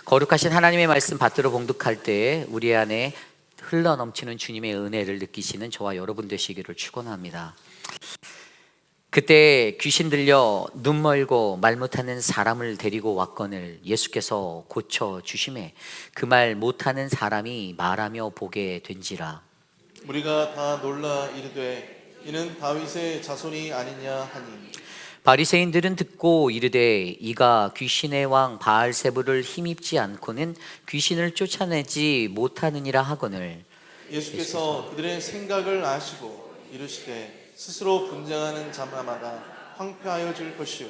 거룩하신 하나님의 말씀 받들어 봉독할 때 우리 안에 흘러넘치는 주님의 은혜를 느끼시는 저와 여러분 되시기를 축원합니다. 그때 귀신 들려 눈 멀고 말 못하는 사람을 데리고 왔거늘 예수께서 고쳐 주심에 그 말 못하는 사람이 말하며 보게 된지라. 우리가 다 놀라 이르되 이는 다윗의 자손이 아니냐 하니 바리새인들은 듣고 이르되 이가 귀신의 왕 바알세불을 힘입지 않고는 귀신을 쫓아내지 못하느니라 하거늘 예수께서 그들의 생각을 아시고 이르시되 스스로 분쟁하는 자마다 황폐하여 질 것이요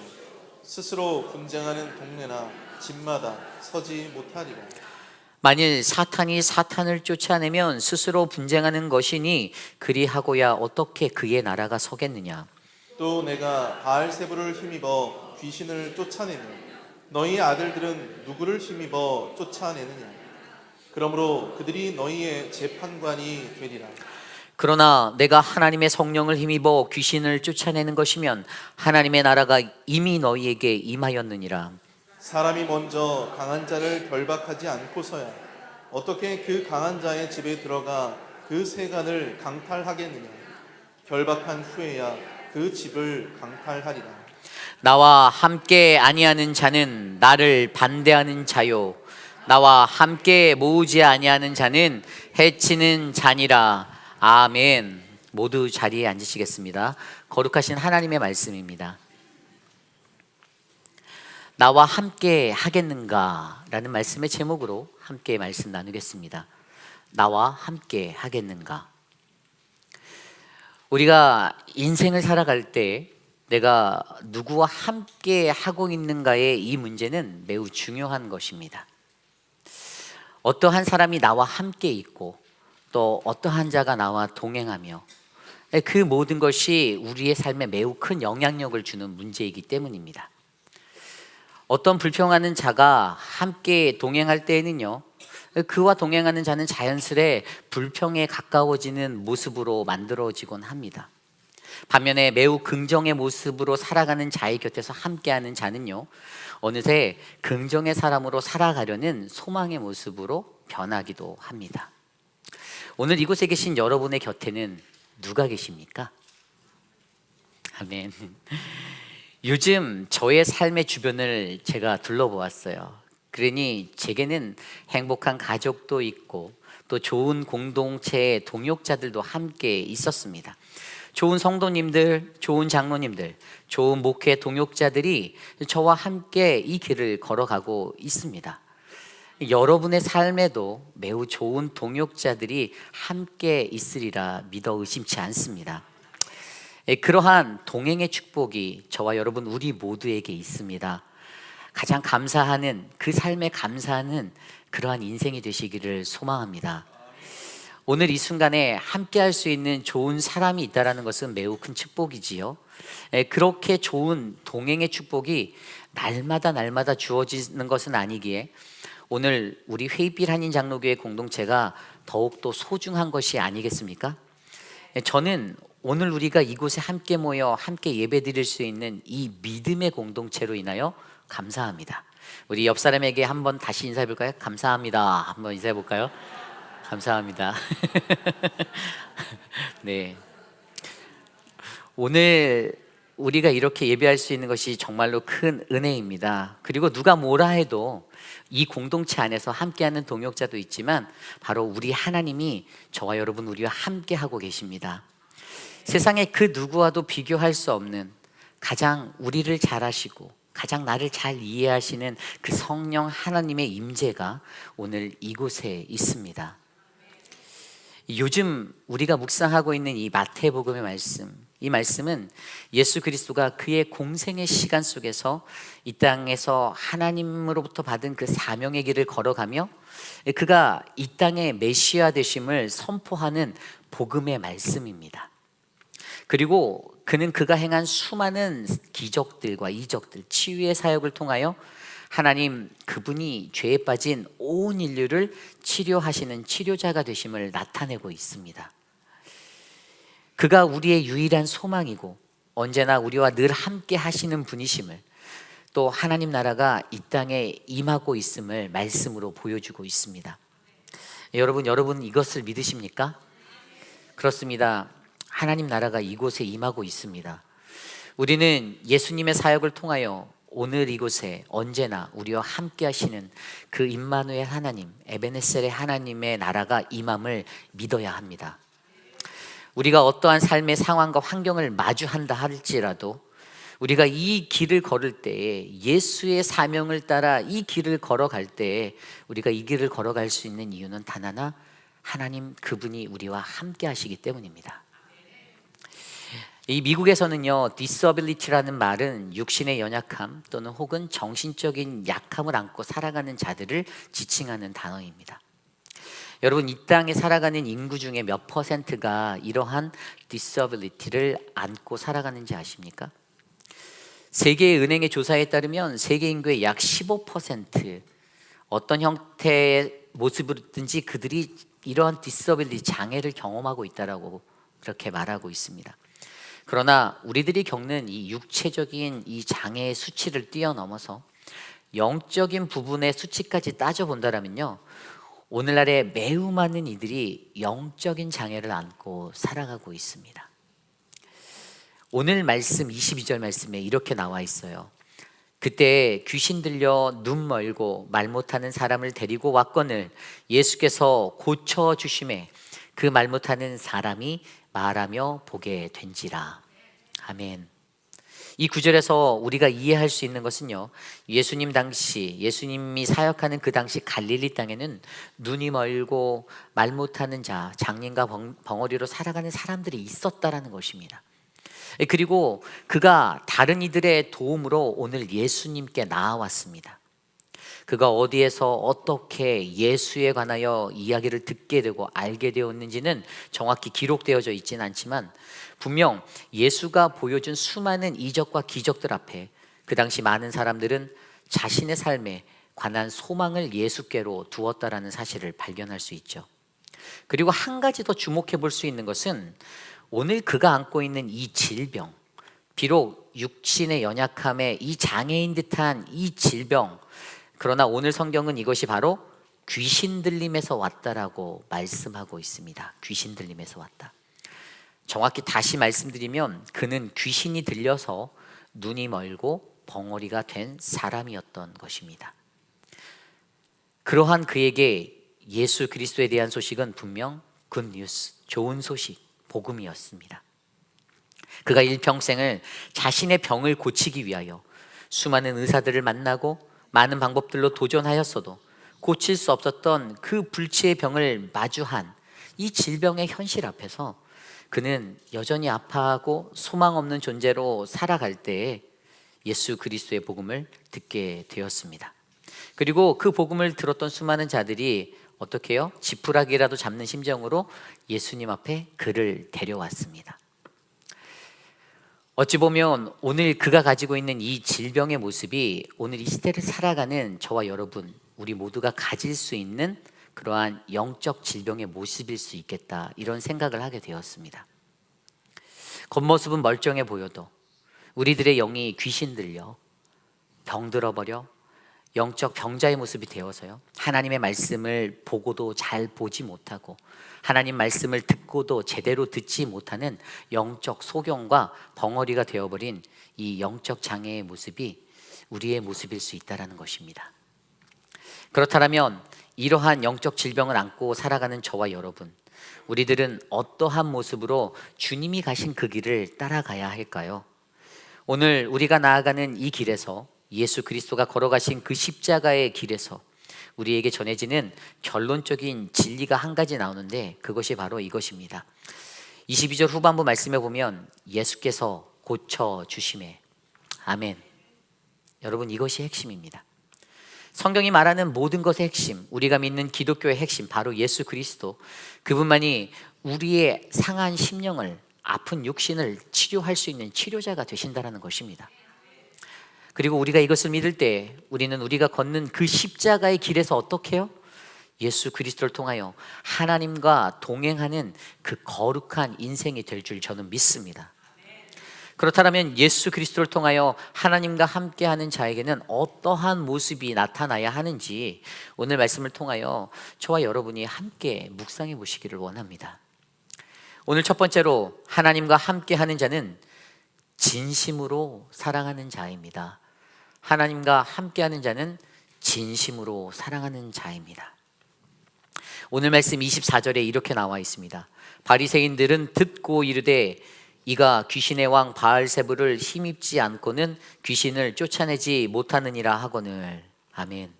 스스로 분쟁하는 동네나 집마다 서지 못하리라. 만일 사탄이 사탄을 쫓아내면 스스로 분쟁하는 것이니 그리하고야 어떻게 그의 나라가 서겠느냐. 또 내가 바알세불을 힘입어 귀신을 쫓아내며 너희 아들들은 누구를 힘입어 쫓아내느냐. 그러므로 그들이 너희의 재판관이 되리라. 그러나 내가 하나님의 성령을 힘입어 귀신을 쫓아내는 것이면 하나님의 나라가 이미 너희에게 임하였느니라. 사람이 먼저 강한 자를 결박하지 않고서야 어떻게 그 강한 자의 집에 들어가 그 세간을 강탈하겠느냐. 결박한 후에야 그 집을 강탈하리라. 나와 함께 아니하는 자는 나를 반대하는 자요 나와 함께 모으지 아니하는 자는 해치는 자니라. 아멘. 모두 자리에 앉으시겠습니다. 거룩하신 하나님의 말씀입니다. 나와 함께 하겠는가? 라는 말씀의 제목으로 함께 말씀 나누겠습니다. 나와 함께 하겠는가? 우리가 인생을 살아갈 때 내가 누구와 함께 하고 있는가의 이 문제는 매우 중요한 것입니다. 어떠한 사람이 나와 함께 있고 또 어떠한 자가 나와 동행하며 그 모든 것이 우리의 삶에 매우 큰 영향력을 주는 문제이기 때문입니다. 어떤 불평하는 자가 함께 동행할 때에는요, 그와 동행하는 자는 자연스레 불평에 가까워지는 모습으로 만들어지곤 합니다. 반면에 매우 긍정의 모습으로 살아가는 자의 곁에서 함께하는 자는요, 어느새 긍정의 사람으로 살아가려는 소망의 모습으로 변하기도 합니다. 오늘 이곳에 계신 여러분의 곁에는 누가 계십니까? 아멘. 요즘 저의 삶의 주변을 제가 둘러보았어요. 그러니 제게는 행복한 가족도 있고 또 좋은 공동체의 동역자들도 함께 있었습니다. 좋은 성도님들, 좋은 장로님들, 좋은 목회 동역자들이 저와 함께 이 길을 걸어가고 있습니다. 여러분의 삶에도 매우 좋은 동역자들이 함께 있으리라 믿어 의심치 않습니다. 그러한 동행의 축복이 저와 여러분 우리 모두에게 있습니다. 가장 감사하는, 그 삶에 감사하는 그러한 인생이 되시기를 소망합니다. 오늘 이 순간에 함께 할 수 있는 좋은 사람이 있다는 것은 매우 큰 축복이지요. 그렇게 좋은 동행의 축복이 날마다 주어지는 것은 아니기에 오늘 우리 회빛 한인 장로교회 공동체가 더욱더 소중한 것이 아니겠습니까? 저는 오늘 우리가 이곳에 함께 모여 함께 예배 드릴 수 있는 이 믿음의 공동체로 인하여 감사합니다. 우리 옆 사람에게 한번 다시 인사해 볼까요? 감사합니다. 한번 인사해 볼까요? 감사합니다. 네. 오늘 우리가 이렇게 예배할 수 있는 것이 정말로 큰 은혜입니다. 그리고 누가 뭐라 해도 이 공동체 안에서 함께하는 동역자도 있지만 바로 우리 하나님이 저와 여러분 우리와 함께 하고 계십니다. 세상에 그 누구와도 비교할 수 없는 가장 우리를 잘 아시고 가장 나를 잘 이해하시는 그 성령 하나님의 임재가 오늘 이곳에 있습니다. 요즘 우리가 묵상하고 있는 이 마태복음의 말씀, 이 말씀은 예수 그리스도가 그의 공생의 시간 속에서 이 땅에서 하나님으로부터 받은 그 사명의 길을 걸어가며 그가 이 땅의 메시아 되심을 선포하는 복음의 말씀입니다. 그리고 그는 그가 행한 수많은 기적들과 이적들, 치유의 사역을 통하여 하나님 그분이 죄에 빠진 온 인류를 치료하시는 치료자가 되심을 나타내고 있습니다. 그가 우리의 유일한 소망이고 언제나 우리와 늘 함께 하시는 분이심을, 또 하나님 나라가 이 땅에 임하고 있음을 말씀으로 보여주고 있습니다. 여러분 이것을 믿으십니까? 그렇습니다. 하나님 나라가 이곳에 임하고 있습니다. 우리는 예수님의 사역을 통하여 오늘 이곳에 언제나 우리와 함께 하시는 그 임마누엘 하나님, 에베네셀의 하나님의 나라가 임함을 믿어야 합니다. 우리가 어떠한 삶의 상황과 환경을 마주한다 할지라도 우리가 이 길을 걸을 때에, 예수의 사명을 따라 이 길을 걸어갈 때에 우리가 이 길을 걸어갈 수 있는 이유는 단 하나, 하나님 그분이 우리와 함께 하시기 때문입니다. 이 미국에서는요, disability라는 말은 육신의 연약함 또는 혹은 정신적인 약함을 안고 살아가는 자들을 지칭하는 단어입니다. 여러분, 이 땅에 살아가는 인구 중에 몇 퍼센트가 이러한 disability를 안고 살아가는지 아십니까? 세계은행의 조사에 따르면 세계 인구의 약 15%, 어떤 형태의 모습이든지 그들이 이러한 disability 장애를 경험하고 있다라고 그렇게 말하고 있습니다. 그러나 우리들이 겪는 이 육체적인 이 장애의 수치를 뛰어넘어서 영적인 부분의 수치까지 따져본다면요, 오늘날에 매우 많은 이들이 영적인 장애를 안고 살아가고 있습니다. 오늘 말씀 22절 말씀에 이렇게 나와 있어요. 그때 귀신 들려 눈 멀고 말 못하는 사람을 데리고 왔거늘 예수께서 고쳐주심에 그 말 못하는 사람이 말하며 보게 된지라. 아멘. 이 구절에서 우리가 이해할 수 있는 것은요, 예수님이 사역하는 그 당시 갈릴리 땅에는 눈이 멀고 말 못하는 자, 장님과 벙어리로 살아가는 사람들이 있었다라는 것입니다. 그리고 그가 다른 이들의 도움으로 오늘 예수님께 나아왔습니다. 그가 어디에서 어떻게 예수에 관하여 이야기를 듣게 되고 알게 되었는지는 정확히 기록되어져 있지는 않지만, 분명 예수가 보여준 수많은 이적과 기적들 앞에 그 당시 많은 사람들은 자신의 삶에 관한 소망을 예수께로 두었다라는 사실을 발견할 수 있죠. 그리고 한 가지 더 주목해 볼 수 있는 것은 오늘 그가 안고 있는 이 질병, 비록 육신의 연약함에 이 장애인 듯한 이 질병, 그러나 오늘 성경은 이것이 바로 귀신 들림에서 왔다라고 말씀하고 있습니다. 귀신 들림에서 왔다. 정확히 다시 말씀드리면 그는 귀신이 들려서 눈이 멀고 벙어리가 된 사람이었던 것입니다. 그러한 그에게 예수 그리스도에 대한 소식은 분명 굿뉴스, 좋은 소식, 복음이었습니다. 그가 일평생을 자신의 병을 고치기 위하여 수많은 의사들을 만나고 많은 방법들로 도전하였어도 고칠 수 없었던 그 불치의 병을 마주한 이 질병의 현실 앞에서 그는 여전히 아파하고 소망 없는 존재로 살아갈 때에 예수 그리스도의 복음을 듣게 되었습니다. 그리고 그 복음을 들었던 수많은 자들이 어떻게 해요? 지푸라기라도 잡는 심정으로 예수님 앞에 그를 데려왔습니다. 어찌 보면 오늘 그가 가지고 있는 이 질병의 모습이 오늘 이 시대를 살아가는 저와 여러분, 우리 모두가 가질 수 있는 그러한 영적 질병의 모습일 수 있겠다, 이런 생각을 하게 되었습니다. 겉모습은 멀쩡해 보여도 우리들의 영이 귀신 들려 병들어버려 영적 병자의 모습이 되어서요, 하나님의 말씀을 보고도 잘 보지 못하고 하나님 말씀을 듣고도 제대로 듣지 못하는 영적 소경과 벙어리가 되어버린 이 영적 장애의 모습이 우리의 모습일 수 있다는 것입니다. 그렇다면 이러한 영적 질병을 안고 살아가는 저와 여러분, 우리들은 어떠한 모습으로 주님이 가신 그 길을 따라가야 할까요? 오늘 우리가 나아가는 이 길에서, 예수 그리스도가 걸어가신 그 십자가의 길에서 우리에게 전해지는 결론적인 진리가 한 가지 나오는데, 그것이 바로 이것입니다. 22절 후반부 말씀에 보면 예수께서 고쳐주심에, 아멘. 여러분, 이것이 핵심입니다. 성경이 말하는 모든 것의 핵심, 우리가 믿는 기독교의 핵심, 바로 예수 그리스도, 그분만이 우리의 상한 심령을, 아픈 육신을 치료할 수 있는 치료자가 되신다는 것입니다. 그리고 우리가 이것을 믿을 때 우리는 우리가 걷는 그 십자가의 길에서 어떻게 해요? 예수 그리스도를 통하여 하나님과 동행하는 그 거룩한 인생이 될 줄 저는 믿습니다. 그렇다면 예수 그리스도를 통하여 하나님과 함께하는 자에게는 어떠한 모습이 나타나야 하는지 오늘 말씀을 통하여 저와 여러분이 함께 묵상해 보시기를 원합니다. 오늘 첫 번째로, 하나님과 함께하는 자는 진심으로 사랑하는 자입니다. 하나님과 함께하는 자는 진심으로 사랑하는 자입니다. 오늘 말씀 24절에 이렇게 나와 있습니다. 바리새인들은 듣고 이르되 이가 귀신의 왕 바알세불을 힘입지 않고는 귀신을 쫓아내지 못하느니라 하거늘. 아멘.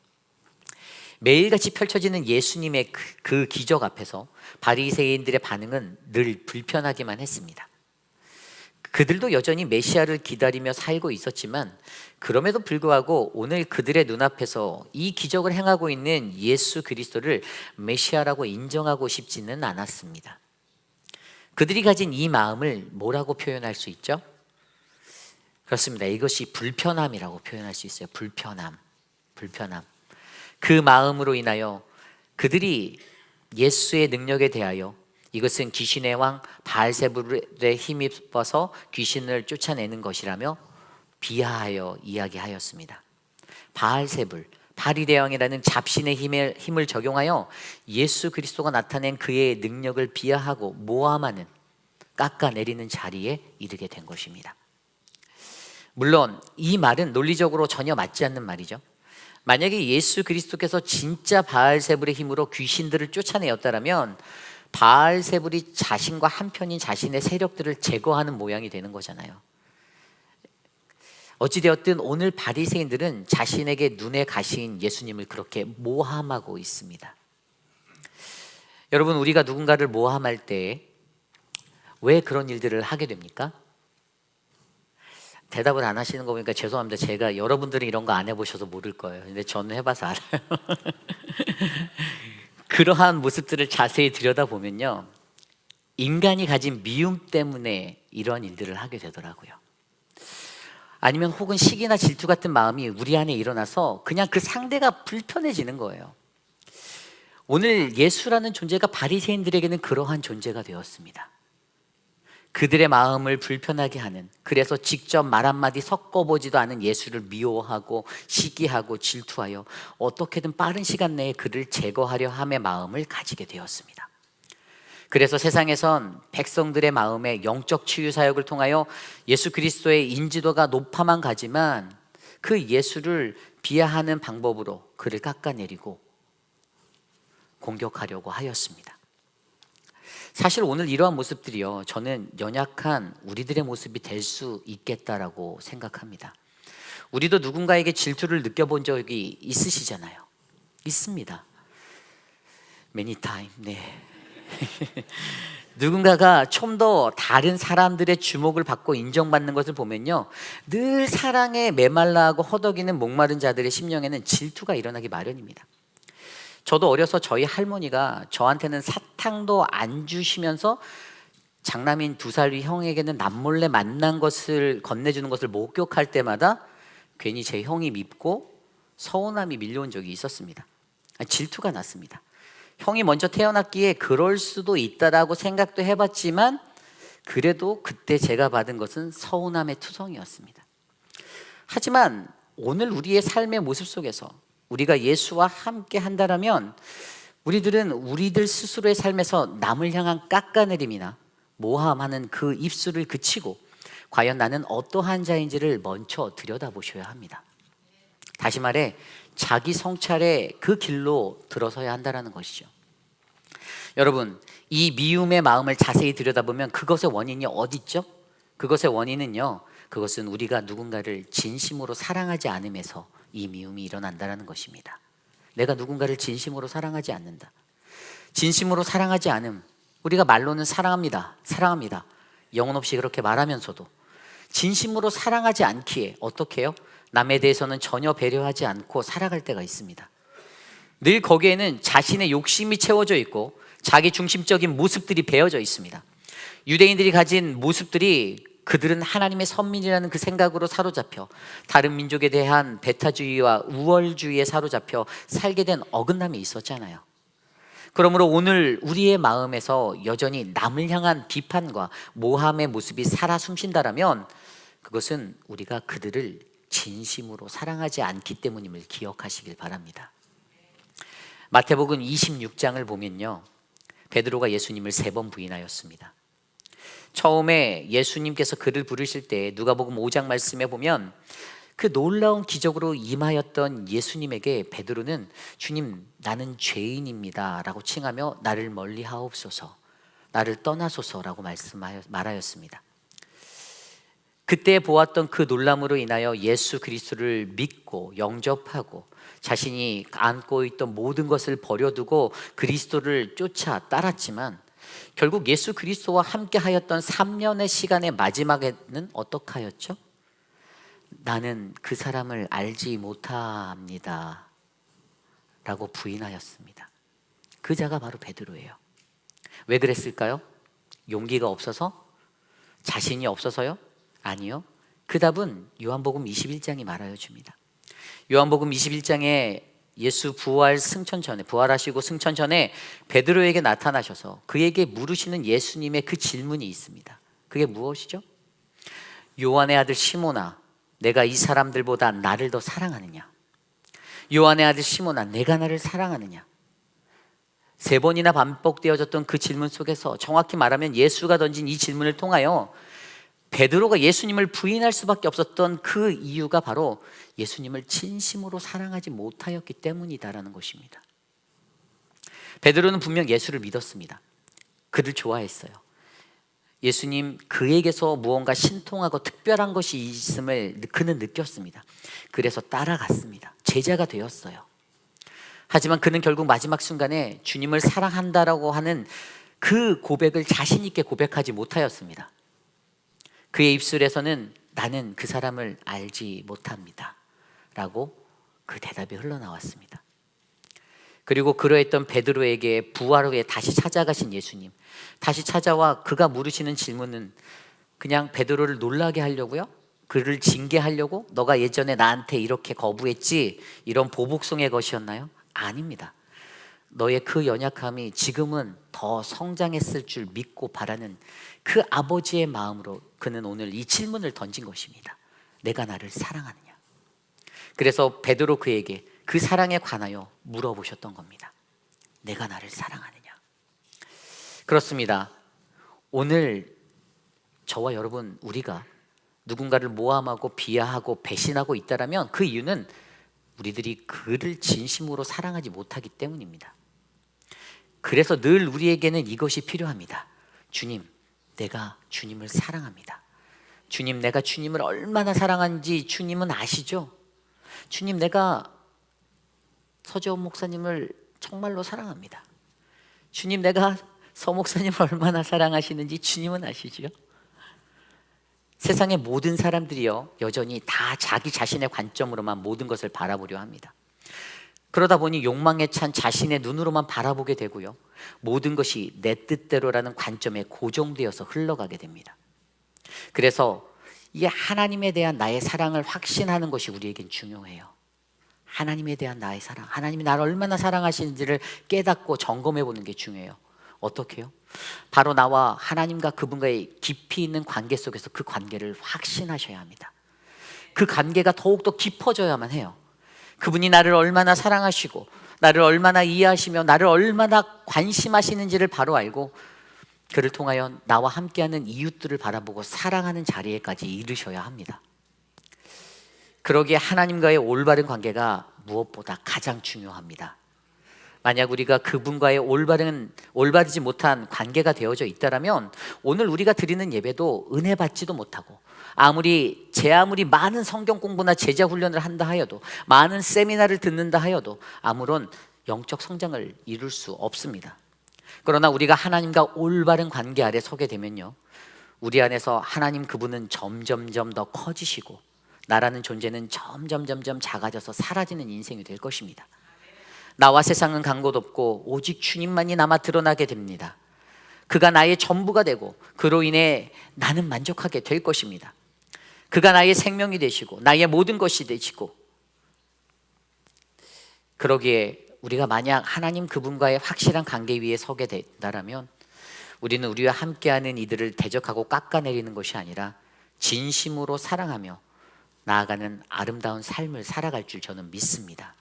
매일같이 펼쳐지는 예수님의 그 기적 앞에서 바리새인들의 반응은 늘 불편하기만 했습니다. 그들도 여전히 메시아를 기다리며 살고 있었지만, 그럼에도 불구하고 오늘 그들의 눈앞에서 이 기적을 행하고 있는 예수 그리스도를 메시아라고 인정하고 싶지는 않았습니다. 그들이 가진 이 마음을 뭐라고 표현할 수 있죠? 그렇습니다. 이것이 불편함이라고 표현할 수 있어요. 불편함. 그 마음으로 인하여 그들이 예수의 능력에 대하여 이것은 귀신의 왕 바알세불에 힘입어서 귀신을 쫓아내는 것이라며 비하하여 이야기하였습니다. 바알세불, 바리대왕이라는 잡신의 힘을 적용하여 예수 그리스도가 나타낸 그의 능력을 비하하고 모함하는, 깎아내리는 자리에 이르게 된 것입니다. 물론 이 말은 논리적으로 전혀 맞지 않는 말이죠. 만약에 예수 그리스도께서 진짜 바알세불의 힘으로 귀신들을 쫓아내었다면 바알세불이 자신과 한편인 자신의 세력들을 제거하는 모양이 되는 거잖아요. 어찌되었든 오늘 바리새인들은 자신에게 눈에 가신 예수님을 그렇게 모함하고 있습니다. 여러분, 우리가 누군가를 모함할 때 왜 그런 일들을 하게 됩니까? 대답을 안 하시는 거 보니까 죄송합니다. 제가 여러분들은 이런 거 안 해보셔서 모를 거예요. 근데 저는 해봐서 알아요. 그러한 모습들을 자세히 들여다보면요, 인간이 가진 미움 때문에 이런 일들을 하게 되더라고요. 아니면 혹은 시기나 질투 같은 마음이 우리 안에 일어나서 그냥 그 상대가 불편해지는 거예요. 오늘 예수라는 존재가 바리새인들에게는 그러한 존재가 되었습니다. 그들의 마음을 불편하게 하는, 그래서 직접 말 한마디 섞어보지도 않은 예수를 미워하고 시기하고 질투하여 어떻게든 빠른 시간 내에 그를 제거하려 함의 마음을 가지게 되었습니다. 그래서 세상에선 백성들의 마음에 영적 치유 사역을 통하여 예수 그리스도의 인지도가 높아만 가지만 그 예수를 비하하는 방법으로 그를 깎아내리고 공격하려고 하였습니다. 사실 오늘 이러한 모습들이요, 저는 연약한 우리들의 모습이 될 수 있겠다라고 생각합니다. 우리도 누군가에게 질투를 느껴본 적이 있으시잖아요. 있습니다. Many time. 네. 누군가가 좀 더 다른 사람들의 주목을 받고 인정받는 것을 보면요, 늘 사랑에 메말라하고 허덕이는 목마른 자들의 심령에는 질투가 일어나기 마련입니다. 저도 어려서 저희 할머니가 저한테는 사탕도 안 주시면서 장남인 2살 위 형에게는 남몰래 만난 것을 건네주는 것을 목격할 때마다 괜히 제 형이 밉고 서운함이 밀려온 적이 있었습니다. 질투가 났습니다. 형이 먼저 태어났기에 그럴 수도 있다라고 생각도 해봤지만 그래도 그때 제가 받은 것은 서운함의 투성이었습니다. 하지만 오늘 우리의 삶의 모습 속에서 우리가 예수와 함께 한다면 우리들은 우리들 스스로의 삶에서 남을 향한 깎아내림이나 모함하는 그 입술을 그치고 과연 나는 어떠한 자인지를 먼저 들여다보셔야 합니다. 다시 말해 자기 성찰의 그 길로 들어서야 한다는 것이죠. 여러분, 이 미움의 마음을 자세히 들여다보면 그것의 원인이 어디 있죠? 그것의 원인은요, 그것은 우리가 누군가를 진심으로 사랑하지 않음에서 이 미움이 일어난다는 것입니다. 내가 누군가를 진심으로 사랑하지 않는다. 진심으로 사랑하지 않음, 우리가 말로는 사랑합니다, 사랑합니다, 영혼 없이 그렇게 말하면서도 진심으로 사랑하지 않기에 어떻게 해요? 남에 대해서는 전혀 배려하지 않고 살아갈 때가 있습니다. 늘 거기에는 자신의 욕심이 채워져 있고 자기 중심적인 모습들이 배어져 있습니다. 유대인들이 가진 모습들이, 그들은 하나님의 선민이라는 그 생각으로 사로잡혀 다른 민족에 대한 배타주의와 우월주의에 사로잡혀 살게 된 어긋남이 있었잖아요. 그러므로 오늘 우리의 마음에서 여전히 남을 향한 비판과 모함의 모습이 살아 숨쉰다라면 그것은 우리가 그들을 진심으로 사랑하지 않기 때문임을 기억하시길 바랍니다. 마태복음 26장을 보면요, 베드로가 예수님을 3번 부인하였습니다. 처음에 예수님께서 그를 부르실 때 누가복음 5장 말씀에 보면 그 놀라운 기적으로 임하였던 예수님에게 베드로는 주님, 나는 죄인입니다 라고 칭하며 나를 멀리 하옵소서, 나를 떠나소서라고 말하였습니다. 그때 보았던 그 놀람으로 인하여 예수 그리스도를 믿고 영접하고 자신이 안고 있던 모든 것을 버려두고 그리스도를 쫓아 따랐지만 결국 예수 그리스도와 함께 하였던 3년의 시간의 마지막에는 어떻게 하였죠? 나는 그 사람을 알지 못합니다 라고 부인하였습니다. 그 자가 바로 베드로예요. 왜 그랬을까요? 용기가 없어서? 자신이 없어서요? 아니요. 그 답은 요한복음 21장이 말하여 줍니다. 요한복음 21장에 예수 부활하시고 승천 전에 베드로에게 나타나셔서 그에게 물으시는 예수님의 그 질문이 있습니다. 그게 무엇이죠? 요한의 아들 시몬아, 내가 이 사람들보다 나를 더 사랑하느냐? 요한의 아들 시몬아, 내가 나를 사랑하느냐? 3번이나 반복되어졌던 그 질문 속에서 정확히 말하면 예수가 던진 이 질문을 통하여 베드로가 예수님을 부인할 수밖에 없었던 그 이유가 바로 예수님을 진심으로 사랑하지 못하였기 때문이다라는 것입니다. 베드로는 분명 예수를 믿었습니다. 그를 좋아했어요. 예수님 그에게서 무언가 신통하고 특별한 것이 있음을 그는 느꼈습니다. 그래서 따라갔습니다. 제자가 되었어요. 하지만 그는 결국 마지막 순간에 주님을 사랑한다라고 하는 그 고백을 자신 있게 고백하지 못하였습니다. 그의 입술에서는 나는 그 사람을 알지 못합니다 라고 그 대답이 흘러나왔습니다. 그리고 그러했던 베드로에게 부활 후에 다시 찾아가신 예수님, 다시 찾아와 그가 물으시는 질문은 그냥 베드로를 놀라게 하려고요? 그를 징계하려고? 너가 예전에 나한테 이렇게 거부했지? 이런 보복성의 것이었나요? 아닙니다. 너의 그 연약함이 지금은 더 성장했을 줄 믿고 바라는 그 아버지의 마음으로 그는 오늘 이 질문을 던진 것입니다. 내가 나를 사랑하느냐? 그래서 베드로 그에게 그 사랑에 관하여 물어보셨던 겁니다. 내가 나를 사랑하느냐? 그렇습니다. 오늘 저와 여러분, 우리가 누군가를 모함하고 비하하고 배신하고 있다라면 그 이유는 우리들이 그를 진심으로 사랑하지 못하기 때문입니다. 그래서 늘 우리에게는 이것이 필요합니다. 주님, 내가 주님을 사랑합니다. 주님, 내가 주님을 얼마나 사랑하는지 주님은 아시죠? 주님, 내가 서재원 목사님을 정말로 사랑합니다. 주님, 내가 서 목사님을 얼마나 사랑하시는지 주님은 아시죠? 세상의 모든 사람들이요, 여전히 다 자기 자신의 관점으로만 모든 것을 바라보려 합니다. 그러다 보니 욕망에 찬 자신의 눈으로만 바라보게 되고요, 모든 것이 내 뜻대로라는 관점에 고정되어서 흘러가게 됩니다. 그래서 이 하나님에 대한 나의 사랑을 확신하는 것이 우리에겐 중요해요. 하나님에 대한 나의 사랑, 하나님이 나를 얼마나 사랑하시는지를 깨닫고 점검해 보는 게 중요해요. 어떻게요? 바로 나와 하나님과 그분과의 깊이 있는 관계 속에서 그 관계를 확신하셔야 합니다. 그 관계가 더욱더 깊어져야만 해요. 그분이 나를 얼마나 사랑하시고 나를 얼마나 이해하시며 나를 얼마나 관심하시는지를 바로 알고 그를 통하여 나와 함께하는 이웃들을 바라보고 사랑하는 자리에까지 이르셔야 합니다. 그러기에 하나님과의 올바른 관계가 무엇보다 가장 중요합니다. 만약 우리가 그분과의 올바르지 못한 관계가 되어져 있다면 오늘 우리가 드리는 예배도 은혜 받지도 못하고 아무리 많은 성경 공부나 제자 훈련을 한다 하여도 많은 세미나를 듣는다 하여도 아무런 영적 성장을 이룰 수 없습니다. 그러나 우리가 하나님과 올바른 관계 아래 서게 되면요, 우리 안에서 하나님 그분은 점점점 더 커지시고 나라는 존재는 점점 작아져서 사라지는 인생이 될 것입니다. 나와 세상은 간 곳 없고 오직 주님만이 남아 드러나게 됩니다. 그가 나의 전부가 되고 그로 인해 나는 만족하게 될 것입니다. 그가 나의 생명이 되시고 나의 모든 것이 되시고, 그러기에 우리가 만약 하나님 그분과의 확실한 관계 위에 서게 된다면 우리는 우리와 함께하는 이들을 대적하고 깎아내리는 것이 아니라 진심으로 사랑하며 나아가는 아름다운 삶을 살아갈 줄 저는 믿습니다.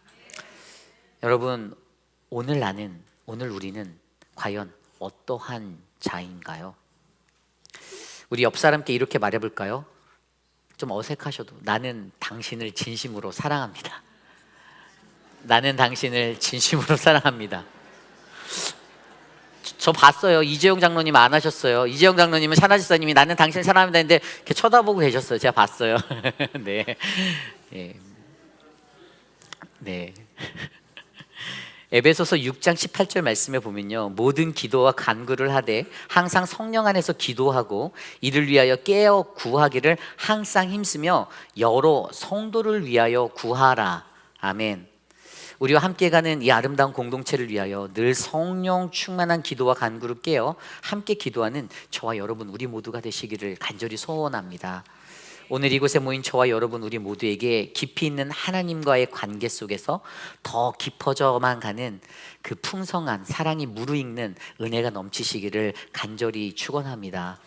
여러분, 오늘 우리는 과연 어떠한 자인가요? 우리 옆 사람께 이렇게 말해볼까요? 좀 어색하셔도 나는 당신을 진심으로 사랑합니다. 나는 당신을 진심으로 사랑합니다. 저 봤어요. 이재용 장로님 안 하셨어요. 이재용 장로님은 샤나 지사님이 나는 당신을 사랑합니다 했는데 이렇게 쳐다보고 계셨어요. 제가 봤어요. 네. 네. 네. 에베소서 6장 18절 말씀에 보면요, 모든 기도와 간구를 하되 항상 성령 안에서 기도하고 이를 위하여 깨어 구하기를 항상 힘쓰며 여러 성도를 위하여 구하라. 아멘. 우리와 함께 가는 이 아름다운 공동체를 위하여 늘 성령 충만한 기도와 간구를 깨어 함께 기도하는 저와 여러분 우리 모두가 되시기를 간절히 소원합니다. 오늘 이곳에 모인 저와 여러분 우리 모두에게 깊이 있는 하나님과의 관계 속에서 더 깊어져만 가는 그 풍성한 사랑이 무르익는 은혜가 넘치시기를 간절히 축원합니다.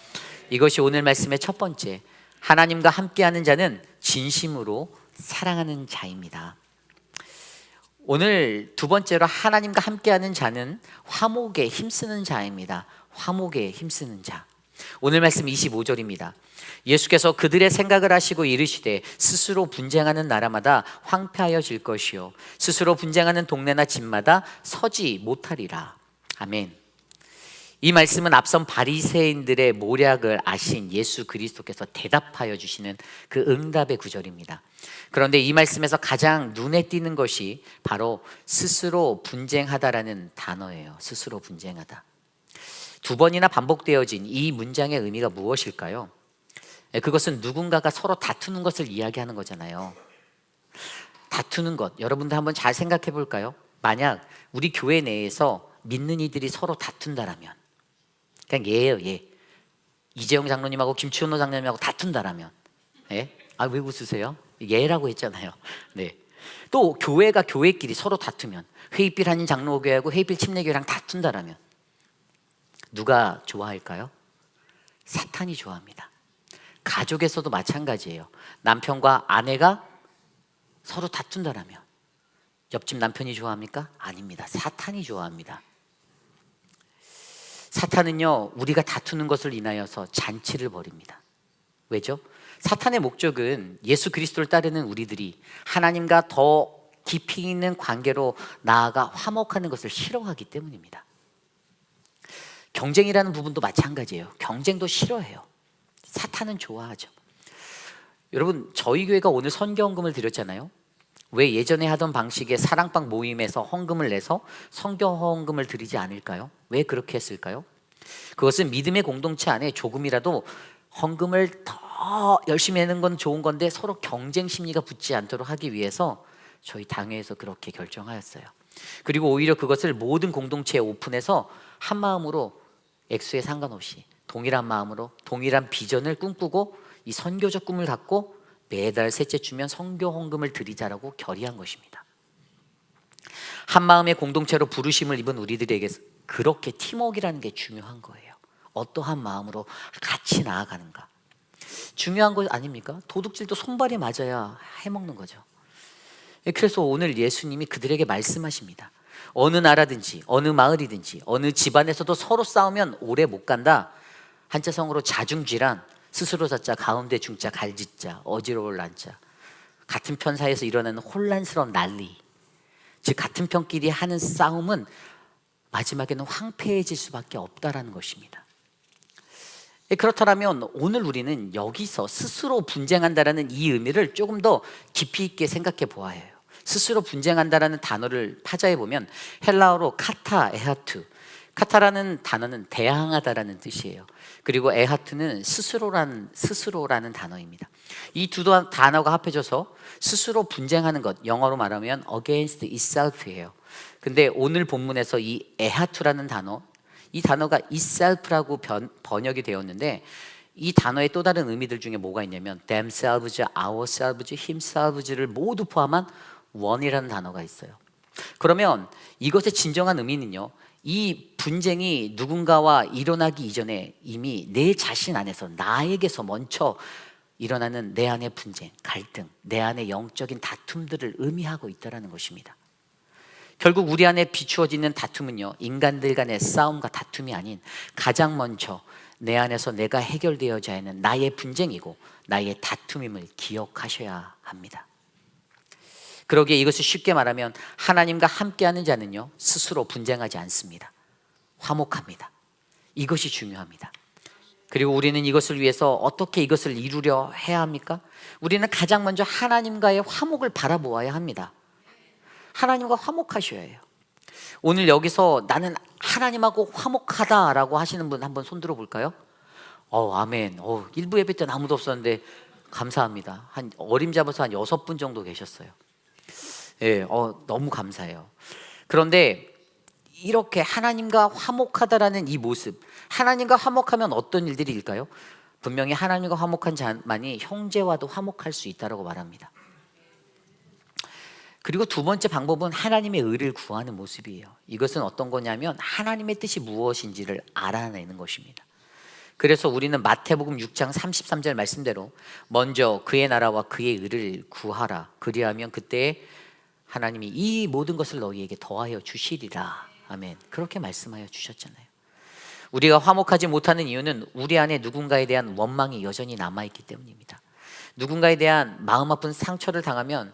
이것이 오늘 말씀의 첫 번째, 하나님과 함께하는 자는 진심으로 사랑하는 자입니다. 오늘 두 번째로 하나님과 함께하는 자는 화목에 힘쓰는 자입니다. 화목에 힘쓰는 자. 오늘 말씀 25절입니다. 예수께서 그들의 생각을 하시고 이르시되 스스로 분쟁하는 나라마다 황폐하여질 것이요 스스로 분쟁하는 동네나 집마다 서지 못하리라. 아멘. 이 말씀은 앞선 바리새인들의 모략을 아신 예수 그리스도께서 대답하여 주시는 그 응답의 구절입니다. 그런데 이 말씀에서 가장 눈에 띄는 것이 바로 스스로 분쟁하다라는 단어예요. 스스로 분쟁하다. 두 번이나 반복되어진 이 문장의 의미가 무엇일까요? 그것은 누군가가 서로 다투는 것을 이야기하는 거잖아요. 다투는 것, 여러분들 한번 잘 생각해 볼까요? 만약 우리 교회 내에서 믿는 이들이 서로 다툰다라면, 그냥 예예요, 예. 이재용 장로님하고 김치훈호 장로님하고 다툰다라면, 예? 아, 왜 웃으세요? 예라고 했잖아요. 네. 또 교회가 교회끼리 서로 다투면, 회의필 한인 장로교회하고 회의필 침례교회랑 다툰다라면 누가 좋아할까요? 사탄이 좋아합니다. 가족에서도 마찬가지예요. 남편과 아내가 서로 다툰다라면 옆집 남편이 좋아합니까? 아닙니다. 사탄이 좋아합니다. 사탄은요, 우리가 다투는 것을 인하여서 잔치를 벌입니다. 왜죠? 사탄의 목적은 예수 그리스도를 따르는 우리들이 하나님과 더 깊이 있는 관계로 나아가 화목하는 것을 싫어하기 때문입니다. 경쟁이라는 부분도 마찬가지예요. 경쟁도 싫어해요. 사탄은 좋아하죠. 여러분, 저희 교회가 오늘 선교헌금을 드렸잖아요. 왜 예전에 하던 방식의 사랑방 모임에서 헌금을 내서 선교헌금을 드리지 않을까요? 왜 그렇게 했을까요? 그것은 믿음의 공동체 안에 조금이라도 헌금을 더 열심히 하는 건 좋은 건데 서로 경쟁 심리가 붙지 않도록 하기 위해서 저희 당회에서 그렇게 결정하였어요. 그리고 오히려 그것을 모든 공동체에 오픈해서 한 마음으로 액수에 상관없이 동일한 마음으로 동일한 비전을 꿈꾸고 이 선교적 꿈을 갖고 매달 셋째 주면 선교 헌금을 드리자라고 결의한 것입니다. 한 마음의 공동체로 부르심을 입은 우리들에게 그렇게 팀워크라는 게 중요한 거예요. 어떠한 마음으로 같이 나아가는가 중요한 것 아닙니까? 도둑질도 손발이 맞아야 해먹는 거죠. 그래서 오늘 예수님이 그들에게 말씀하십니다. 어느 나라든지 어느 마을이든지 어느 집안에서도 서로 싸우면 오래 못 간다. 한자성어로 자중질환, 스스로 자자, 가운데 중자, 갈짓자, 어지러울 난자. 같은 편 사이에서 일어나는 혼란스러운 난리, 즉 같은 편끼리 하는 싸움은 마지막에는 황폐해질 수밖에 없다라는 것입니다. 그렇다면 오늘 우리는 여기서 스스로 분쟁한다라는 이 의미를 조금 더 깊이 있게 생각해 보아야 해요. 스스로 분쟁한다라는 단어를 파자해 보면 헬라어로 카타, 에하투. 카타라는 단어는 대항하다라는 뜻이에요. 그리고 에하투는 스스로라는 단어입니다. 이 두 단어가 합해져서 스스로 분쟁하는 것, 영어로 말하면 against itself예요. 근데 오늘 본문에서 이 에하투라는 단어, 이 단어가 itself라고 번역이 되었는데 이 단어의 또 다른 의미들 중에 뭐가 있냐면 themselves, ourselves, himselves를 모두 포함한 one이라는 단어가 있어요. 그러면 이것의 진정한 의미는요, 이 분쟁이 누군가와 일어나기 이전에 이미 내 자신 안에서 나에게서 먼저 일어나는 내 안의 분쟁, 갈등, 내 안의 영적인 다툼들을 의미하고 있다는 것입니다. 결국 우리 안에 비추어지는 다툼은요, 인간들 간의 싸움과 다툼이 아닌 가장 먼저 내 안에서 내가 해결되어져야 하는 나의 분쟁이고 나의 다툼임을 기억하셔야 합니다. 그러기에 이것을 쉽게 말하면 하나님과 함께하는 자는요, 스스로 분쟁하지 않습니다. 화목합니다. 이것이 중요합니다. 그리고 우리는 이것을 위해서 어떻게 이것을 이루려 해야 합니까? 우리는 가장 먼저 하나님과의 화목을 바라보아야 합니다. 하나님과 화목하셔야 해요. 오늘 여기서 나는 하나님하고 화목하다라고 하시는 분 한번 손 들어볼까요? 아멘. 일부 예배 때는 아무도 없었는데 감사합니다. 한 어림잡아서 한 6분 정도 계셨어요. 예, 너무 감사해요. 그런데 이렇게 하나님과 화목하다라는 이 모습, 하나님과 화목하면 어떤 일들이 일까요? 분명히 하나님과 화목한 자만이 형제와도 화목할 수 있다고 말합니다. 그리고 두 번째 방법은 하나님의 의를 구하는 모습이에요. 이것은 어떤 거냐면 하나님의 뜻이 무엇인지를 알아내는 것입니다. 그래서 우리는 마태복음 6장 33절 말씀대로 먼저 그의 나라와 그의 의를 구하라. 그리하면 그때 하나님이 이 모든 것을 너희에게 더하여 주시리라. 아멘. 그렇게 말씀하여 주셨잖아요. 우리가 화목하지 못하는 이유는 우리 안에 누군가에 대한 원망이 여전히 남아있기 때문입니다. 누군가에 대한 마음 아픈 상처를 당하면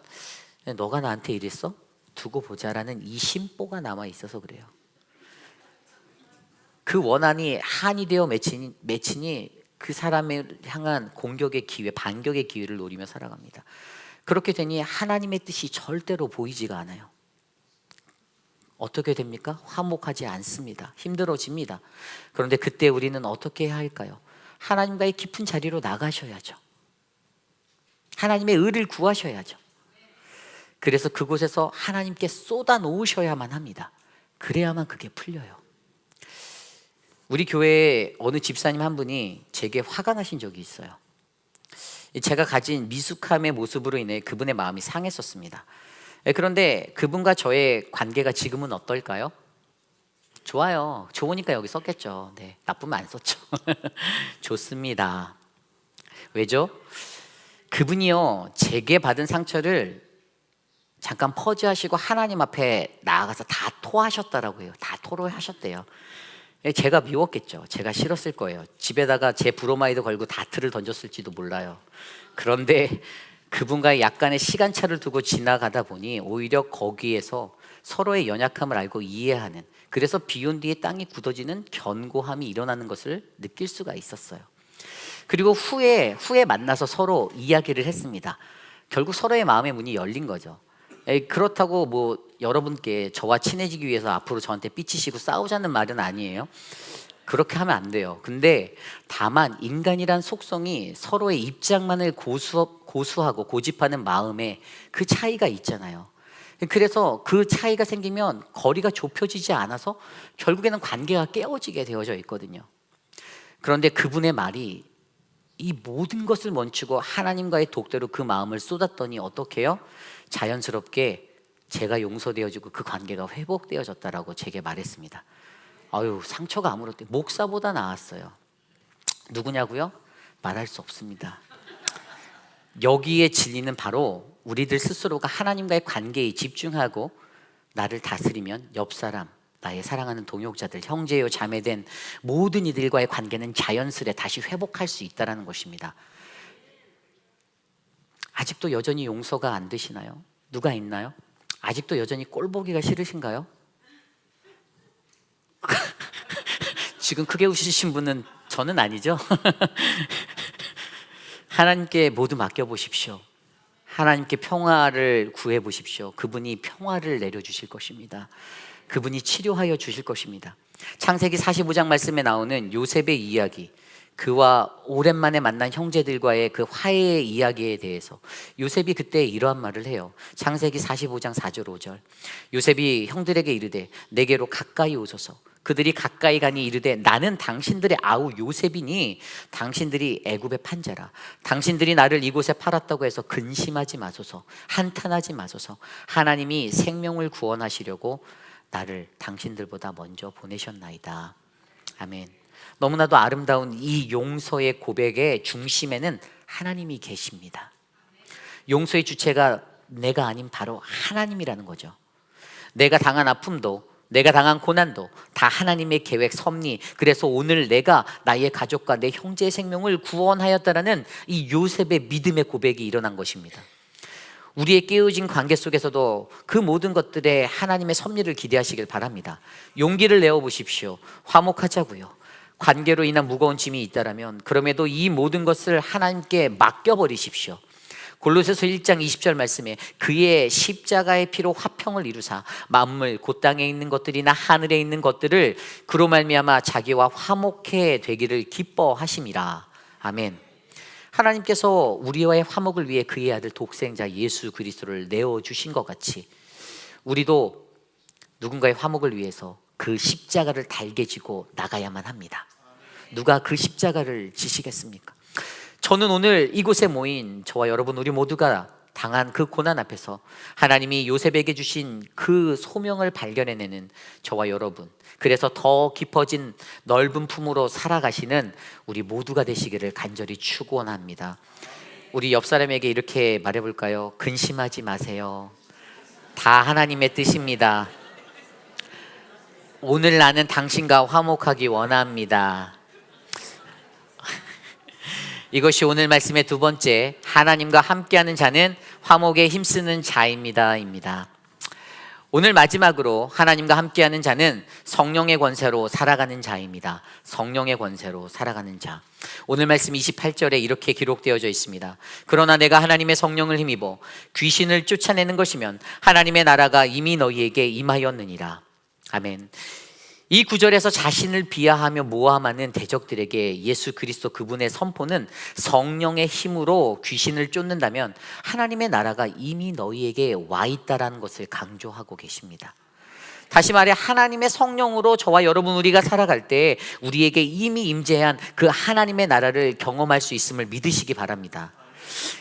너가 나한테 이랬어? 두고 보자라는 이 심보가 남아있어서 그래요. 그 원한이 한이 되어 맺히니 그 사람을 향한 공격의 기회, 반격의 기회를 노리며 살아갑니다. 그렇게 되니 하나님의 뜻이 절대로 보이지가 않아요. 어떻게 됩니까? 화목하지 않습니다. 힘들어집니다. 그런데 그때 우리는 어떻게 해야 할까요? 하나님과의 깊은 자리로 나가셔야죠. 하나님의 의를 구하셔야죠. 그래서 그곳에서 하나님께 쏟아 놓으셔야만 합니다. 그래야만 그게 풀려요. 우리 교회에 어느 집사님 한 분이 제게 화가 나신 적이 있어요. 제가 가진 미숙함의 모습으로 인해 그분의 마음이 상했었습니다. 그런데 그분과 저의 관계가 지금은 어떨까요? 좋아요. 좋으니까 여기 썼겠죠. 네, 나쁘면 안 썼죠. 좋습니다. 왜죠? 그분이요, 제게 받은 상처를 잠깐 퍼즈하시고 하나님 앞에 나아가서 다 토하셨다라고 해요. 다 토로하셨대요. 제가 미웠겠죠. 제가 싫었을 거예요. 집에다가 제 브로마이드 걸고 다트를 던졌을지도 몰라요. 그런데 그분과의 약간의 시간차를 두고 지나가다 보니 오히려 거기에서 서로의 연약함을 알고 이해하는, 그래서 비온 뒤에 땅이 굳어지는 견고함이 일어나는 것을 느낄 수가 있었어요. 그리고 후에 만나서 서로 이야기를 했습니다. 결국 서로의 마음의 문이 열린 거죠. 그렇다고 뭐 여러분께 저와 친해지기 위해서 앞으로 저한테 삐치시고 싸우자는 말은 아니에요. 그렇게 하면 안 돼요. 근데 다만 인간이란 속성이 서로의 입장만을 고수하고 고집하는 마음에 그 차이가 있잖아요. 그래서 그 차이가 생기면 거리가 좁혀지지 않아서 결국에는 관계가 깨어지게 되어져 있거든요. 그런데 그분의 말이 이 모든 것을 멈추고 하나님과의 독대로 그 마음을 쏟았더니 어떻게 해요? 자연스럽게 제가 용서되어지고 그 관계가 회복되어졌다라고 제게 말했습니다. 아유, 상처가 아무렇게 목사보다 나았어요. 누구냐고요? 말할 수 없습니다. 여기에 진리는 바로 우리들 스스로가 하나님과의 관계에 집중하고 나를 다스리면 옆 사람, 나의 사랑하는 동역자들, 형제요 자매된 모든 이들과의 관계는 자연스레 다시 회복할 수 있다는 것입니다. 아직도 여전히 용서가 안 되시나요? 누가 있나요? 아직도 여전히 꼴보기가 싫으신가요? 지금 크게 웃으신 분은 저는 아니죠? 하나님께 모두 맡겨보십시오. 하나님께 평화를 구해보십시오. 그분이 평화를 내려주실 것입니다. 그분이 치료하여 주실 것입니다. 창세기 45장 말씀에 나오는 요셉의 이야기, 그와 오랜만에 만난 형제들과의 그 화해의 이야기에 대해서 요셉이 그때 이러한 말을 해요. 창세기 45장 4절 5절. 요셉이 형들에게 이르되 내게로 가까이 오소서. 그들이 가까이 가니 이르되 나는 당신들의 아우 요셉이니 당신들이 애굽의 판자라. 당신들이 나를 이곳에 팔았다고 해서 근심하지 마소서, 한탄하지 마소서. 하나님이 생명을 구원하시려고 나를 당신들보다 먼저 보내셨나이다. 아멘. 너무나도 아름다운 이 용서의 고백의 중심에는 하나님이 계십니다. 용서의 주체가 내가 아닌 바로 하나님이라는 거죠. 내가 당한 아픔도, 내가 당한 고난도 다 하나님의 계획 섭리, 그래서 오늘 내가 나의 가족과 내 형제의 생명을 구원하였다라는 이 요셉의 믿음의 고백이 일어난 것입니다. 우리의 깨어진 관계 속에서도 그 모든 것들에 하나님의 섭리를 기대하시길 바랍니다. 용기를 내어보십시오. 화목하자고요. 관계로 인한 무거운 짐이 있다라면 그럼에도 이 모든 것을 하나님께 맡겨버리십시오. 골로새서 1장 20절 말씀에 그의 십자가의 피로 화평을 이루사 만물 곧 땅에 있는 것들이나 하늘에 있는 것들을 그로 말미암아 자기와 화목해 되기를 기뻐하심이라. 아멘. 하나님께서 우리와의 화목을 위해 그의 아들 독생자 예수 그리스도를 내어주신 것 같이 우리도 누군가의 화목을 위해서 그 십자가를 달게 지고 나가야만 합니다. 누가 그 십자가를 지시겠습니까? 저는 오늘 이곳에 모인 저와 여러분 우리 모두가 당한 그 고난 앞에서 하나님이 요셉에게 주신 그 소명을 발견해내는 저와 여러분, 그래서 더 깊어진 넓은 품으로 살아가시는 우리 모두가 되시기를 간절히 축원합니다. 우리 옆 사람에게 이렇게 말해볼까요? 근심하지 마세요. 다 하나님의 뜻입니다. 오늘 나는 당신과 화목하기 원합니다. 이것이 오늘 말씀의 두 번째, 하나님과 함께하는 자는 화목에 힘쓰는 자입니다. 오늘 마지막으로 하나님과 함께하는 자는 성령의 권세로 살아가는 자입니다. 성령의 권세로 살아가는 자. 오늘 말씀 28절에 이렇게 기록되어져 있습니다. 그러나 내가 하나님의 성령을 힘입어 귀신을 쫓아내는 것이면 하나님의 나라가 이미 너희에게 임하였느니라. 아멘. 이 구절에서 자신을 비하하며 모함하는 대적들에게 예수 그리스도 그분의 선포는 성령의 힘으로 귀신을 쫓는다면 하나님의 나라가 이미 너희에게 와 있다라는 것을 강조하고 계십니다. 다시 말해 하나님의 성령으로 저와 여러분 우리가 살아갈 때 우리에게 이미 임재한 그 하나님의 나라를 경험할 수 있음을 믿으시기 바랍니다.